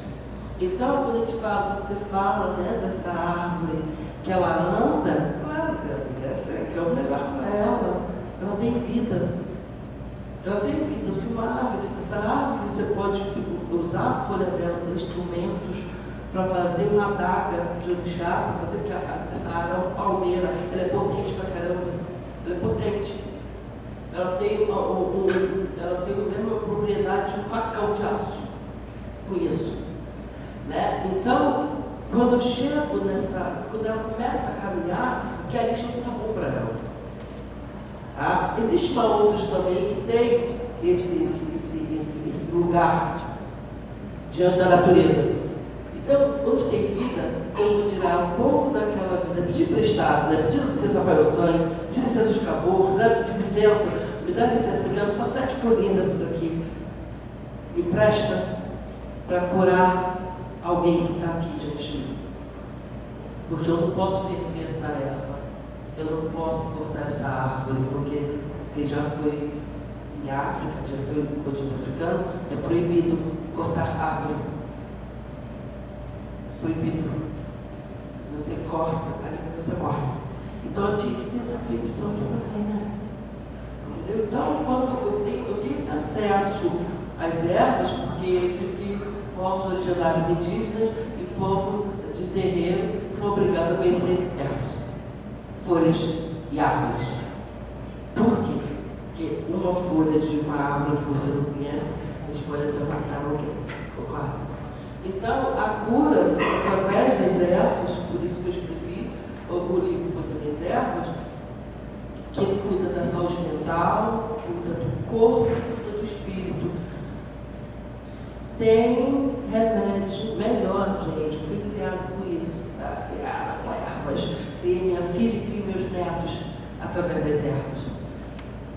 Então, quando a gente fala, você fala, né, dessa árvore que ela anda, claro que é o melhor para ela. Ela tem vida. Ela tem vida. Se uma árvore, essa árvore você pode usar a folha dela para instrumentos, para fazer uma adaga de orixá, para fazer, porque essa árvore é uma palmeira, ela é potente pra caramba, ela é potente. Ela tem a mesma propriedade de um facão de aço, com isso. Né? Então, quando eu chego quando ela começa a caminhar, o que ali já não está bom para ela. Tá? Existem outras também que tem esse lugar diante da natureza. Então, onde tem vida, eu vou tirar um pouco daquela vida, pedir emprestado, né? Pedir licença para o sangue, pedir licença aos caboclos, né? Pedir licença, me dá licença, eu quero só 7 folhinhas dessa daqui. Me empresta para curar alguém que está aqui diante de mim. Porque eu não posso ferver essa erva, eu não posso cortar essa árvore, porque já foi em África, já foi no continente africano, é proibido cortar árvore. Proibido. Você corta, aí você morre. Então eu tinha que ter essa proibição aqui também, né? Entendeu? Então, quando eu tenho esse acesso às ervas, porque que povos originários indígenas e povo de terreiro são obrigados a conhecer ervas, folhas e árvores. Por quê? Porque uma folha de uma árvore que você não conhece, a gente pode até matar alguém, concorda? Então, a cura, através das ervas, por isso que eu escrevi o livro Poder das Ervas, que ele cuida da saúde mental, cuida do corpo, cuida do espírito. Tem remédio melhor, gente. Eu fui criado com isso, tá? Criada com ervas. Criei minha filha e criei meus netos através das ervas.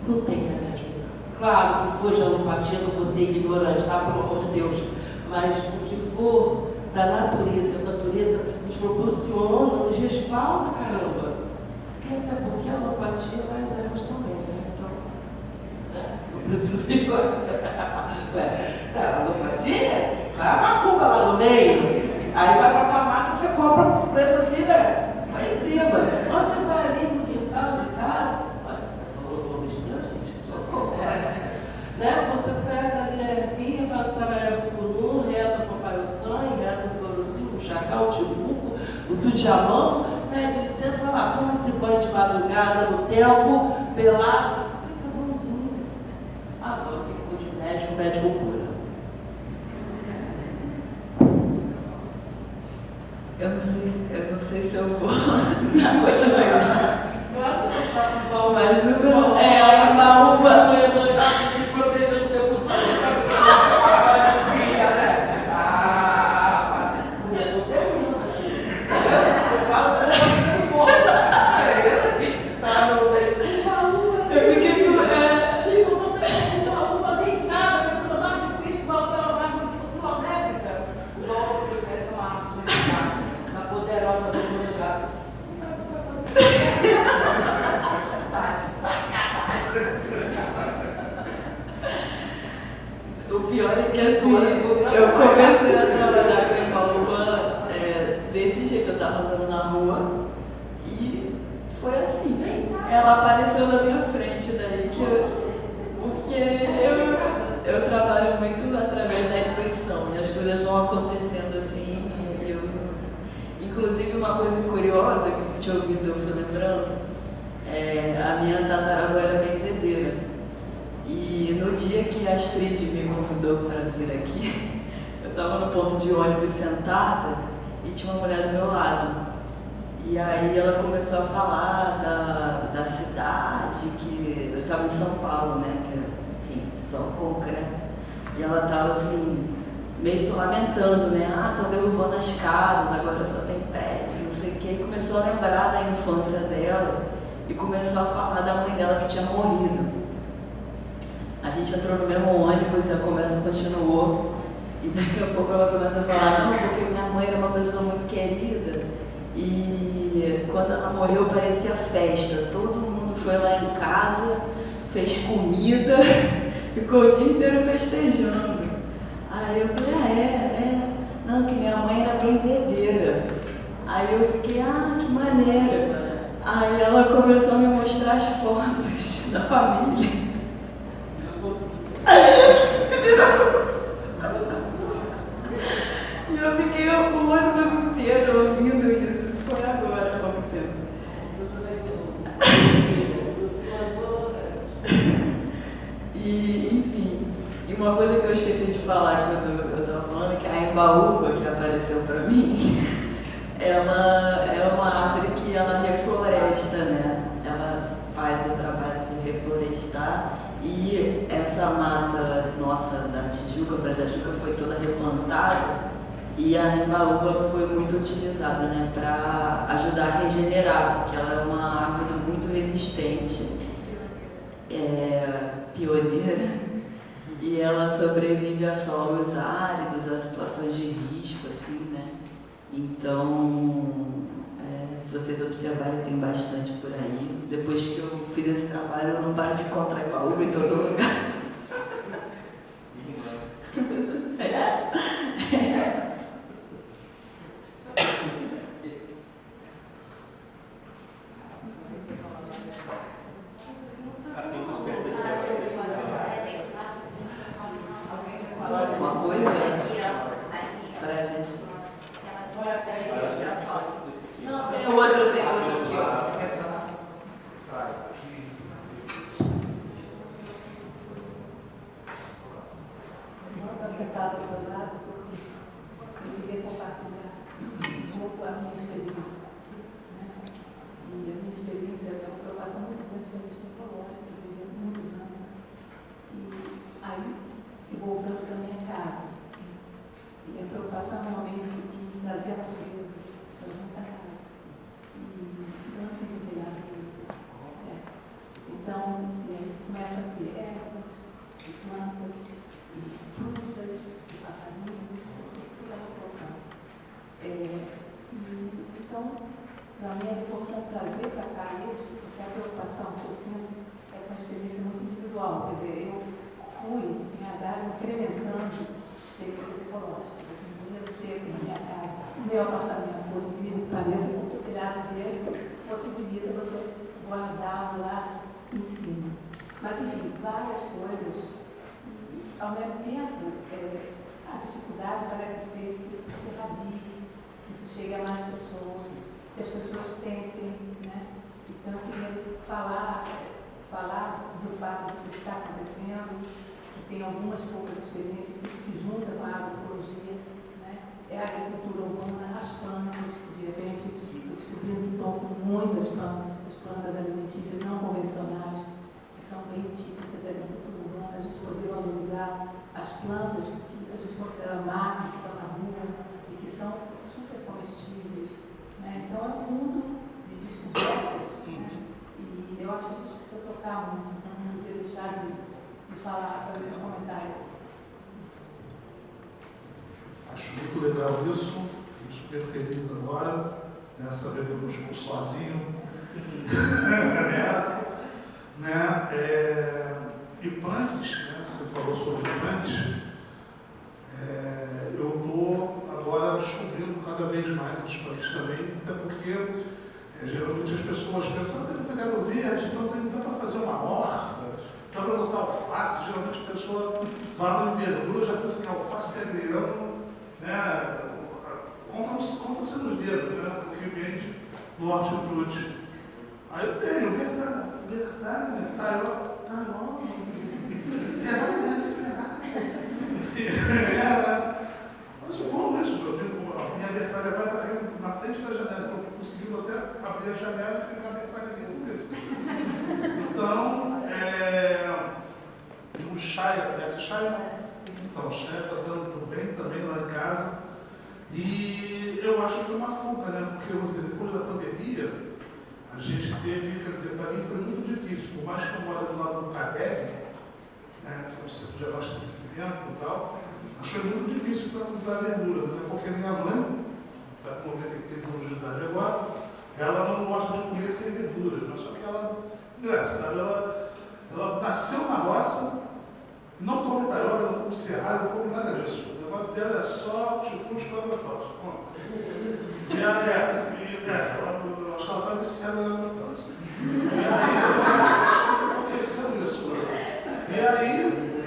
Não tem remédio melhor. Claro que for de alopatia, não vou ser ignorante, tá? Pelo amor de Deus. Mas o que for da natureza, a natureza nos proporciona, nos respalda, caramba. E até porque a alopatia vai às ervas também, né? Então, eu prefiro a alopatia Vai a macumba lá no meio, aí vai para a farmácia, você compra um preço assim, né? Lá em cima. Então você vai ali no quintal de casa, falou o nome de Deus, gente, socorro. Né? Você pega ali a ervinha, faz o saraiabucunu, reza para o Pai Sangue, reza para o Urucinho, o Chacal, o Tibuco, o Tudiamanfo, pede licença, vai lá, toma esse banho de madrugada no tempo, pelado, fica bonzinho. Agora, o que for de médico, o médico cura. Eu não sei se eu vou na continuidade. Mas o pior é que assim, eu comecei a trabalhar com Embaúba desse jeito, eu tava andando na rua e foi assim. Ela apareceu na minha frente daí, porque eu trabalho muito através da intuição e as coisas vão acontecendo assim. Inclusive uma coisa curiosa que te ouvindo eu fui lembrando, a minha tataravó era benzedeira. E no dia que a Astrid me convidou para vir aqui, eu estava no ponto de ônibus sentada e tinha uma mulher do meu lado. E aí ela começou a falar da cidade, que eu estava em São Paulo, né, que enfim, só concreto. E ela estava assim, meio se lamentando, né, estão derrubando as casas, agora só tem prédio, não sei o quê. E começou a lembrar da infância dela e começou a falar da mãe dela que tinha morrido. A gente entrou no mesmo ônibus e a conversa continuou. E daqui a pouco ela começa a falar, não, porque minha mãe era uma pessoa muito querida. E quando ela morreu parecia festa. Todo mundo foi lá em casa, fez comida, ficou o dia inteiro festejando. Aí eu falei, não, que minha mãe era benzedeira. Aí eu fiquei, que maneiro. Aí ela começou a me mostrar as fotos da família. E eu fiquei o ônibus inteiro ouvindo isso. Isso foi agora, há pouco tempo. E, enfim, e uma coisa que eu esqueci de falar quando eu estava falando é que a embaúba que apareceu para mim, ela é uma árvore que ela refloresta, né? Ela faz o trabalho de reflorestar. E essa mata nossa da Tijuca, a Praia da Tijuca, foi toda replantada e a embaúba foi muito utilizada, né, para ajudar a regenerar, porque ela é uma árvore muito resistente, pioneira, e ela sobrevive a solos áridos, a situações de risco, assim, né? Então, se vocês observarem, tem bastante por aí. Depois que eu fiz esse trabalho, eu não paro de encontrar embaúba em todo lugar. Uma coisa pra gente. Não, tem outro aqui, ó. Quer falar? Nossa, sentada do lado, eu queria compartilhar um pouco a minha experiência. E a minha experiência é uma preocupação muito grande que a gente tem ecológica, que eu há muitos anos. E aí, se voltando para a minha casa, a preocupação realmente em trazer a natureza para dentro da casa. E não fiz o telhado. Então, começa a ter ervas, plantas, frutas, passarinhos, isso tudo ela colocando. Então, para mim é importante trazer para cá isso, porque a preocupação que eu sinto é uma experiência muito individual. Quer dizer, eu fui, em verdade, incrementando experiências ecológicas. Eu seco na minha casa, no meu apartamento, por incrível que pareça, com o telhado dele, possibilita você guardá-lo lá em cima. Mas, enfim, várias coisas. Ao mesmo tempo, a dificuldade parece ser que isso se radie, que isso chegue a mais pessoas, que as pessoas tentem, né? Então, eu queria falar do fato de que está acontecendo, que tem algumas poucas experiências, que isso se junta com a agroecologia, né? É a agricultura urbana, as plantas, de repente, estou descobrindo que estão com muitas plantas, as plantas alimentícias não convencionais, que são bem típicas da agricultura urbana, a gente poder valorizar as plantas que a gente considera mato, que estão na rua e que são super comestíveis, né? Então, é um mundo de descobertas, né? E eu acho que a gente precisa tocar muito, então não queria deixar de falar, fazer esse comentário. Acho muito legal isso, fiquei super feliz agora, né? Saber que eu não estou sozinho nessa, né? E punks, né? Você falou sobre punks, eu estou agora descobrindo cada vez mais os punks também, até porque geralmente as pessoas pensam, tem que pegar o verde, então dá para fazer uma horta, dá para botar alface, geralmente a pessoa fala em verdura, já pensa que alface é grão, né? Conta-se nos dedos, né? O que vende no hortifruti. Aí eu tenho, verdade, Tailó, será? Mas eu como isso, eu digo, a minha verdade agora está caindo na frente da janela, estou conseguindo até abrir a janela e pegar a verdade dentro desse. Então, o Chaya, conhece Chaya? Então, o Chaya está dando bem também lá em casa. E eu acho que é uma fuga, né? Porque, vamos dizer, depois da pandemia, a gente teve, quer dizer, para mim foi muito difícil, por mais que eu moro do lado do CADEG, né, que é um centro de abastecimento e tal, achei muito difícil para comprar verduras, até porque minha mãe, está com 93 anos de idade agora, ela não gosta de comer sem verduras, mas só que ela, engraçado, ela nasceu na roça, não come taioba, não come cerrado, não come nada disso. O negócio dela é só chufunte com agrotóxico. E aí, eu acho que ela está viciada na agrotóxico. E aí, aconteceu isso. E aí,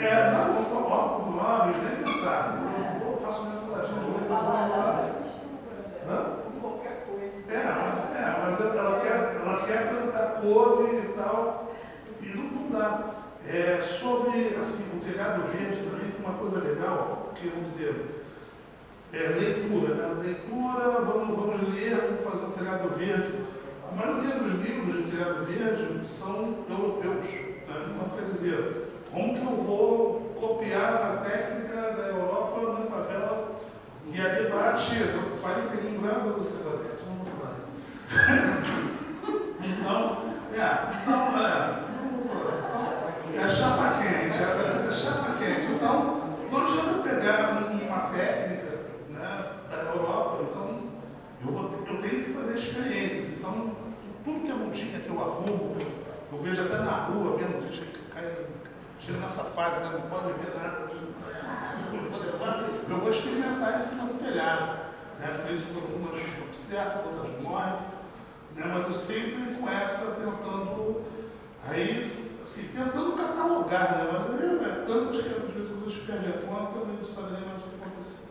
não, nem pensar. Eu faço uma saladinha de vez em quando. Qualquer coisa. Mas ela quer plantar couve e tal, e não dá. Sobre assim, o telhado verde também tem uma coisa legal, que vamos dizer, leitura, né? Leitura, vamos ler, vamos fazer um telhado verde. A maioria dos livros de telhado verde são europeus, né? Então, quer dizer, como que eu vou copiar a técnica da Europa na favela e ali bate 41 graus da velocidade? Não vou falar isso. Então, não vou falar isso. É chapa quente, é chapa quente. Então, não adianta pegar uma técnica, né, da Europa, então eu tenho que fazer experiências. Então, tudo que é mudinha que eu arrumo, eu vejo até na rua mesmo, a gente chega nessa fase, né, não pode ver nada. Eu vou experimentar em cima do telhado. Né, às vezes algumas observam, outras morrem, né, mas eu sempre com essa tentando, assim, tentando catalogar, né, mas tantas que às vezes a gente perde a conta e não sabe nem mais o que aconteceu.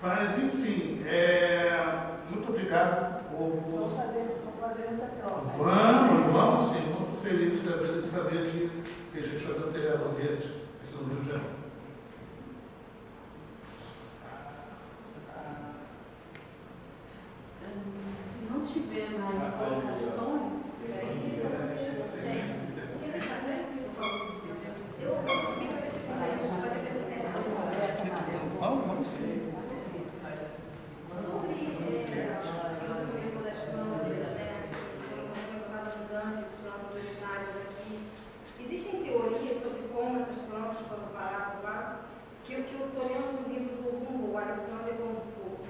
Mas, enfim, muito obrigado Vamos fazer essa troca. Vamos sim, muito feliz da vida de saber que tem gente fazendo telhado verde aqui no Rio de Janeiro. Se não tiver mais colocações, Vamos sim. Sobre aquilo que comentou das plantas, né? Como foi falado nos antes, plantas originárias aqui. Existem teorias sobre como essas plantas foram parar por lá? Que eu estou lendo o livro do Humboldt, o Alexander von Humboldt,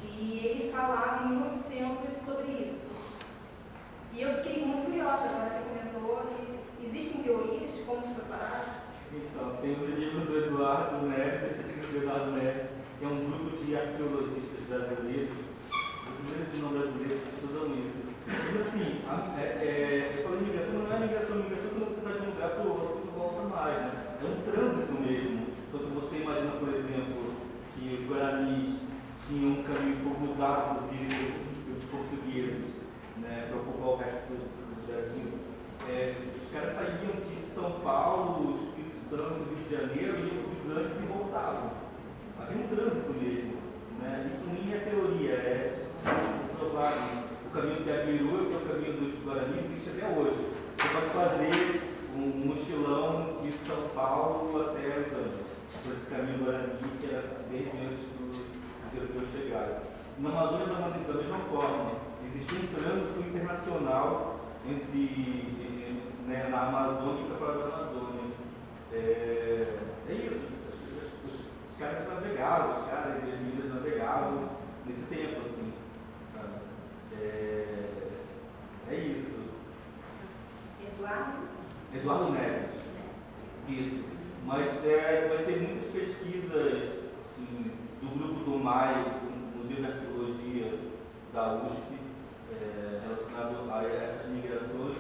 e ele falava em 1800 sobre isso. E eu fiquei muito curiosa, agora você comentou, e existem teorias de como isso foi parar? Então, tem o livro do Eduardo Neves, pesquisador Leonardo Neves, que é um grupo de arqueologistas brasileiros e não brasileiros que estudam isso. Mas assim, eu falei migração, não é migração você não precisa de um lugar para o outro e não volta mais, né? É um trânsito mesmo. Então se você imagina, por exemplo, que os guaranis tinham um caminho que foi usado, inclusive, pelos portugueses, né, para ocupar o resto do Brasil. Os caras saíam de São Paulo, Espírito Santo, Rio de Janeiro, iam para os Andes e voltavam. Havia um trânsito mesmo. Né? Isso nem é teoria, é comprovado. O caminho de Abiru, que é o caminho dos Guaranis, existe até hoje. Você pode fazer um mochilão de São Paulo até os Andes, por esse caminho Guarani, que era desde antes dos europeus chegarem. Na Amazônia, da mesma forma, existia um trânsito internacional na Amazônia e para fora da Amazônia. É isso. Os caras navegavam, os caras e as meninas navegavam nesse tempo, assim, sabe? É isso. Eduardo Neves. Isso. Mas vai ter muitas pesquisas assim, do grupo do MAI, do Museu de Arqueologia da USP, relacionado a essas migrações,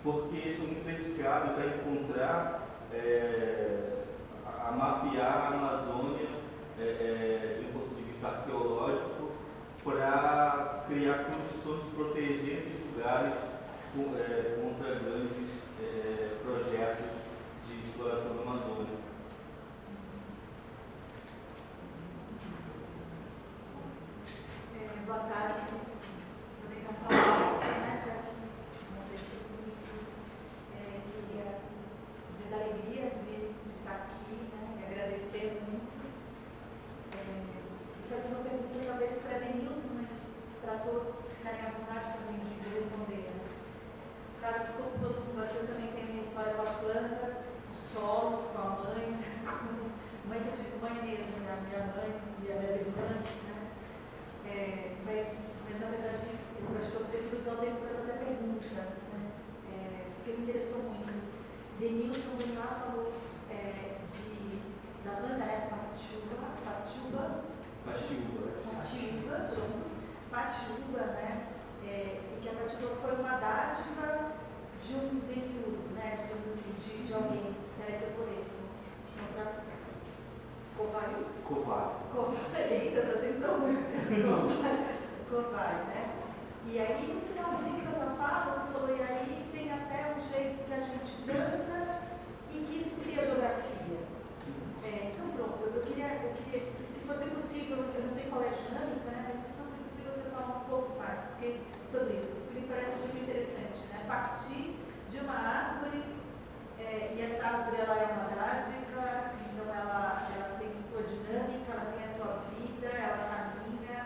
porque são muito dedicados a encontrar, a mapear a Amazônia de um ponto de vista arqueológico para criar condições de proteger esses lugares contra grandes projetos de exploração da Amazônia. Boa tarde. Vou tentar falar, né, já que uma vez que eu conheci, queria dizer da alegria de estar aqui, né, e agradecer muito. E fazer uma pergunta talvez para a Denilson, mas para todos ficarem à vontade também de responder. Né? Claro que como todo mundo aqui, eu também tenho minha história com as plantas, o solo, com a mãe, com mãe que eu digo mãe mesmo, né? A minha mãe e as minhas irmãs, né? Mas na verdade, eu acho que eu prefiro usar o tempo para fazer a pergunta, né? Porque me interessou muito. Denilson lá falou da planta Patiúba, né? E que a Patiúba foi uma dádiva de um demiurgo, né? Digamos assim, de alguém. Peraí que eu vou ler. Covari, essas assim são muitas. Covari, né? E aí no finalzinho da tua fala, você falou, e aí tem até um jeito que a gente dança e que isso cria geografia. Então pronto, eu queria que se fosse possível, eu não sei qual é a dinâmica, né? Mas se fosse possível você falar um pouco mais sobre isso, porque me parece muito interessante, né? Partir de uma árvore, e essa árvore ela é uma dádiva, então ela tem sua dinâmica, ela tem a sua vida, ela caminha,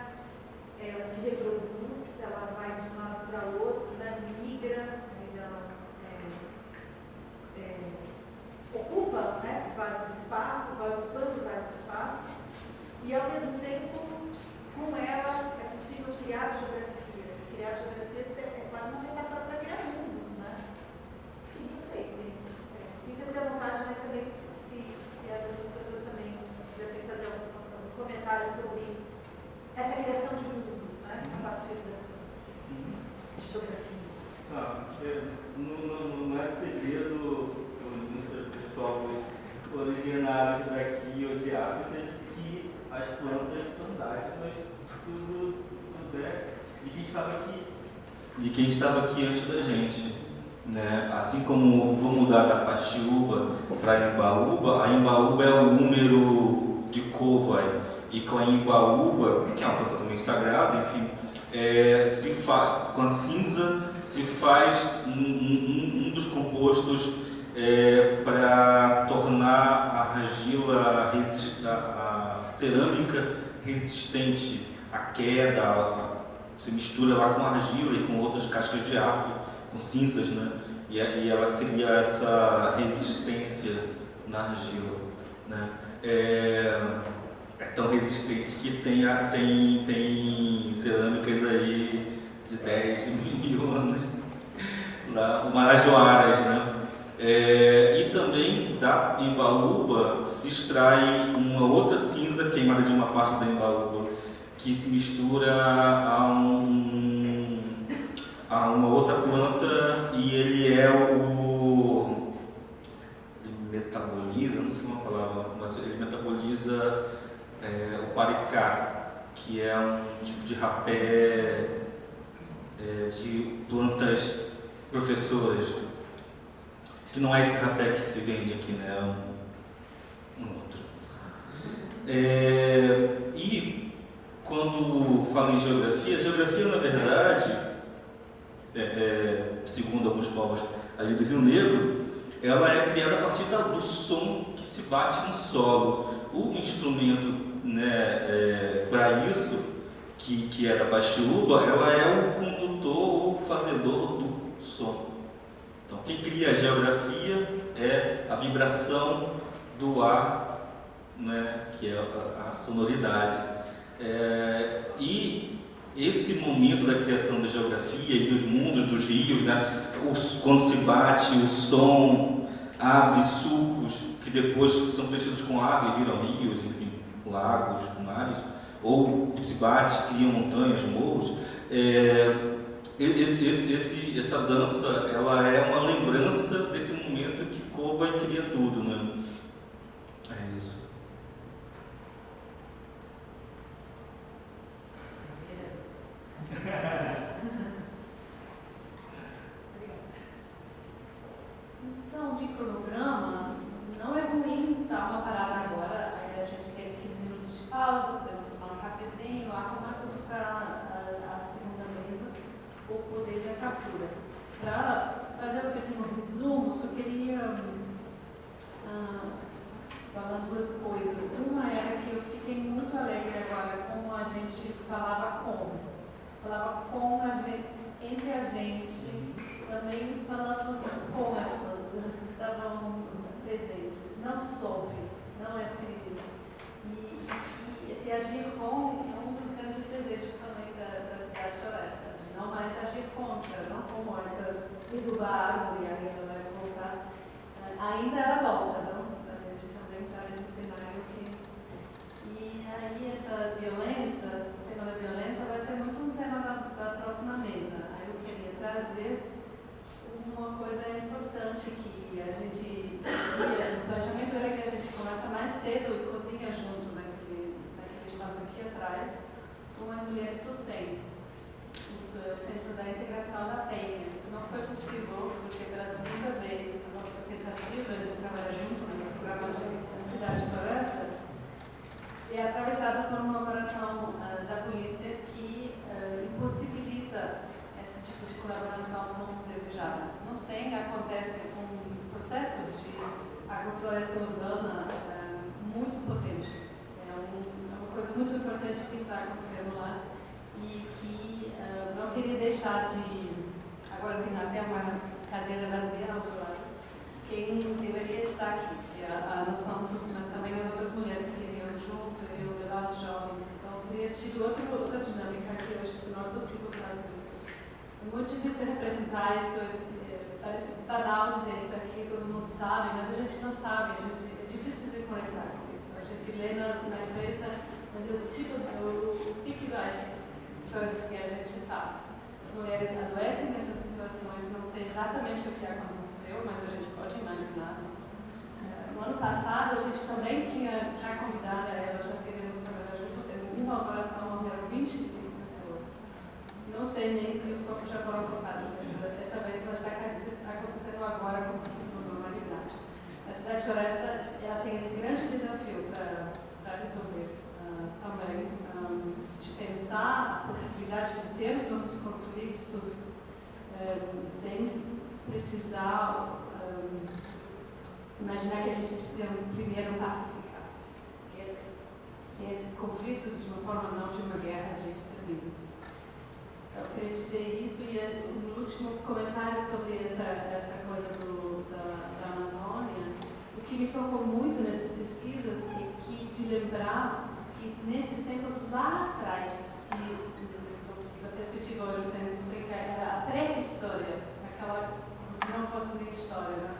ela se reproduz, ela vai de um lado para o outro, né? Migra, mas ela ocupa, né, vários espaços, vai ocupando vários espaços, e ao mesmo tempo, com ela é possível criar geografias. Criar geografias é quase uma metáfora para criar mundos, né? Enfim, não sei, sinta-se à vontade, mas também se as outras pessoas também quisessem fazer um comentário sobre essa criação de mundos, né, a partir das geografias. Não é segredo os povos originários daqui ou de África que as plantas são dádivas de quem estava aqui antes da gente. Né? Assim como vou mudar da Patiúba para Embaúba, a Embaúba é o número de Covai, e com a Embaúba, que é uma planta também sagrada, enfim, com a cinza se faz um dos compostos para tornar a argila, a cerâmica resistente à queda. Você mistura lá com argila e com outras cascas de árvore, com cinzas, né? E ela cria essa resistência na argila, né? É tão resistente que tem cerâmicas aí de 10 mil anos, lá, o Marajoaras, né? E também da Embaúba se extrai uma outra cinza queimada de uma parte da Embaúba, que se mistura a uma outra planta, e ele metaboliza, não sei como é a palavra, mas ele metaboliza o paricá, que é um tipo de rapé de plantas professoras, que não é esse rapé que se vende aqui, né? É um outro. E quando falo em geografia na verdade, segundo alguns povos ali do Rio Negro, ela é criada a partir do som que se bate no solo. O instrumento, né, para isso, que era a baxiúba, ela é o condutor ou fazedor do som. Então, quem cria a geografia é a vibração do ar, né, que é a sonoridade. E esse momento da criação da geografia e dos mundos, dos rios, né, quando se bate, o som abre sulcos que depois são preenchidos com água e viram rios, enfim, lagos, mares, ou se bate, criam montanhas, morros. Essa dança, ela é uma lembrança desse momento que cova e cria tudo, né? É isso. Então, de cronograma, não é ruim dar uma parada agora, aí a gente tem 15 minutos de pausa, temos que tomar um cafezinho, arrumar tudo para a segunda mesa, ou poder da captura. Para fazer um pequeno resumo, só queria falar duas coisas. Uma era que eu fiquei muito alegre agora como a gente falava com a gente, entre a gente, também falávamos com as plantas, elas estavam presentes, não sobre, não esse. E esse agir com é um dos grandes desejos também da cidade floresta, de não mais agir contra, não como essas derrubar a árvore e a árvore vai voltar. Ainda era volta, não? Para a gente também estar nesse cenário aqui. E aí essa violência, o tema da violência vai ser muito um tema da próxima mesa. Aí eu queria trazer uma coisa importante que a gente no planejamento era que a gente começa mais cedo e cozinha junto naquele espaço aqui atrás com as mulheres do CEM. Isso é o Centro da Integração da Penha. Isso não foi possível porque pela segunda vez a nossa tentativa de trabalhar junto no programa de Cidade Floresta é atravessada por uma operação da polícia que impossibilita esse tipo de colaboração não desejada. No SEM acontece um processo de agrofloresta urbana muito potente. É uma coisa muito importante que está acontecendo lá e que não queria deixar de... Agora tem até uma cadeira vazia ao outro lado. Quem deveria estar aqui, que é a Ana Santos, mas também as outras mulheres queriam junto, queriam levar os jovens. Então, teria tido outra dinâmica aqui hoje, se não é possível por causa disso. É muito difícil representar isso, parece banal dizer isso aqui, todo mundo sabe, mas a gente não sabe, é difícil de conectar com isso. A gente lê na empresa, mas o pique do iceberg que a gente sabe. As mulheres adoecem nessas situações, não sei exatamente o que aconteceu, mas a gente pode imaginar. No ano passado, a gente também tinha já convidado ela, já queríamos trabalhar juntos, em uma operação morreram 25 pessoas. Não sei nem se os corpos já foram ocupados essa vez, mas está acontecendo agora como se fosse uma normalidade. A Cidade Floresta ela tem esse grande desafio para resolver também, de pensar a possibilidade de termos nossos conflitos sem precisar imaginar que a gente precisa primeiro pacificar. Conflitos de uma forma não de uma guerra de extermínio. Eu queria dizer isso e no último comentário sobre essa coisa da Amazônia, o que me tocou muito nessas pesquisas é que de lembrar que nesses tempos lá atrás, da perspectiva eurocêntrica, era a pré-história, aquela, como se não fosse nem história, né?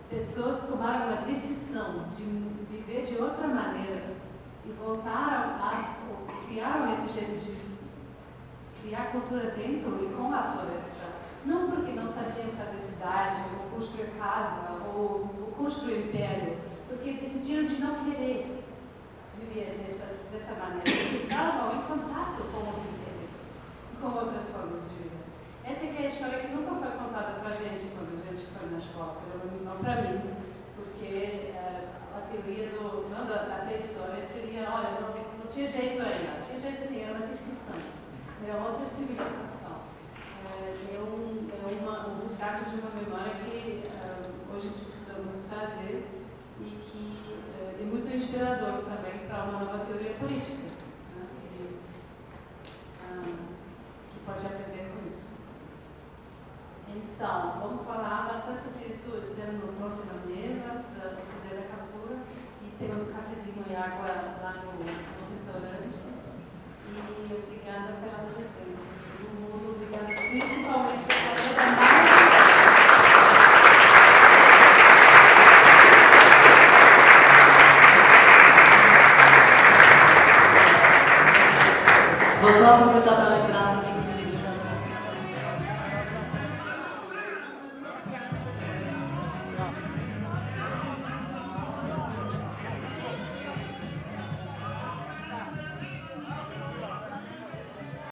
pessoas tomaram uma decisão de viver de outra maneira e voltaram ou criaram esse jeito de criar cultura dentro e com a floresta. Não porque não sabiam fazer cidade, ou construir casa, ou construir império, porque decidiram de não querer viver dessa maneira. Eles estavam em contato com os impérios e com outras formas de vida. Essa é a história que nunca foi contada para a gente quando a gente foi na escola, pelo menos não para mim, porque a teoria da pré-história seria, olha, não tinha jeito aí, não tinha jeito assim, era uma decisão, era outra civilização. É um resgate de uma memória que hoje precisamos fazer e que é muito inspirador também para uma nova teoria política, né? Que pode aprender com isso. Então, vamos falar bastante sobre isso, espero, na próxima mesa do Poder da Captura. E temos um cafezinho e água lá no restaurante. E obrigada pela presença de todo mundo, obrigada principalmente pela Mara. Vou só aproveitar para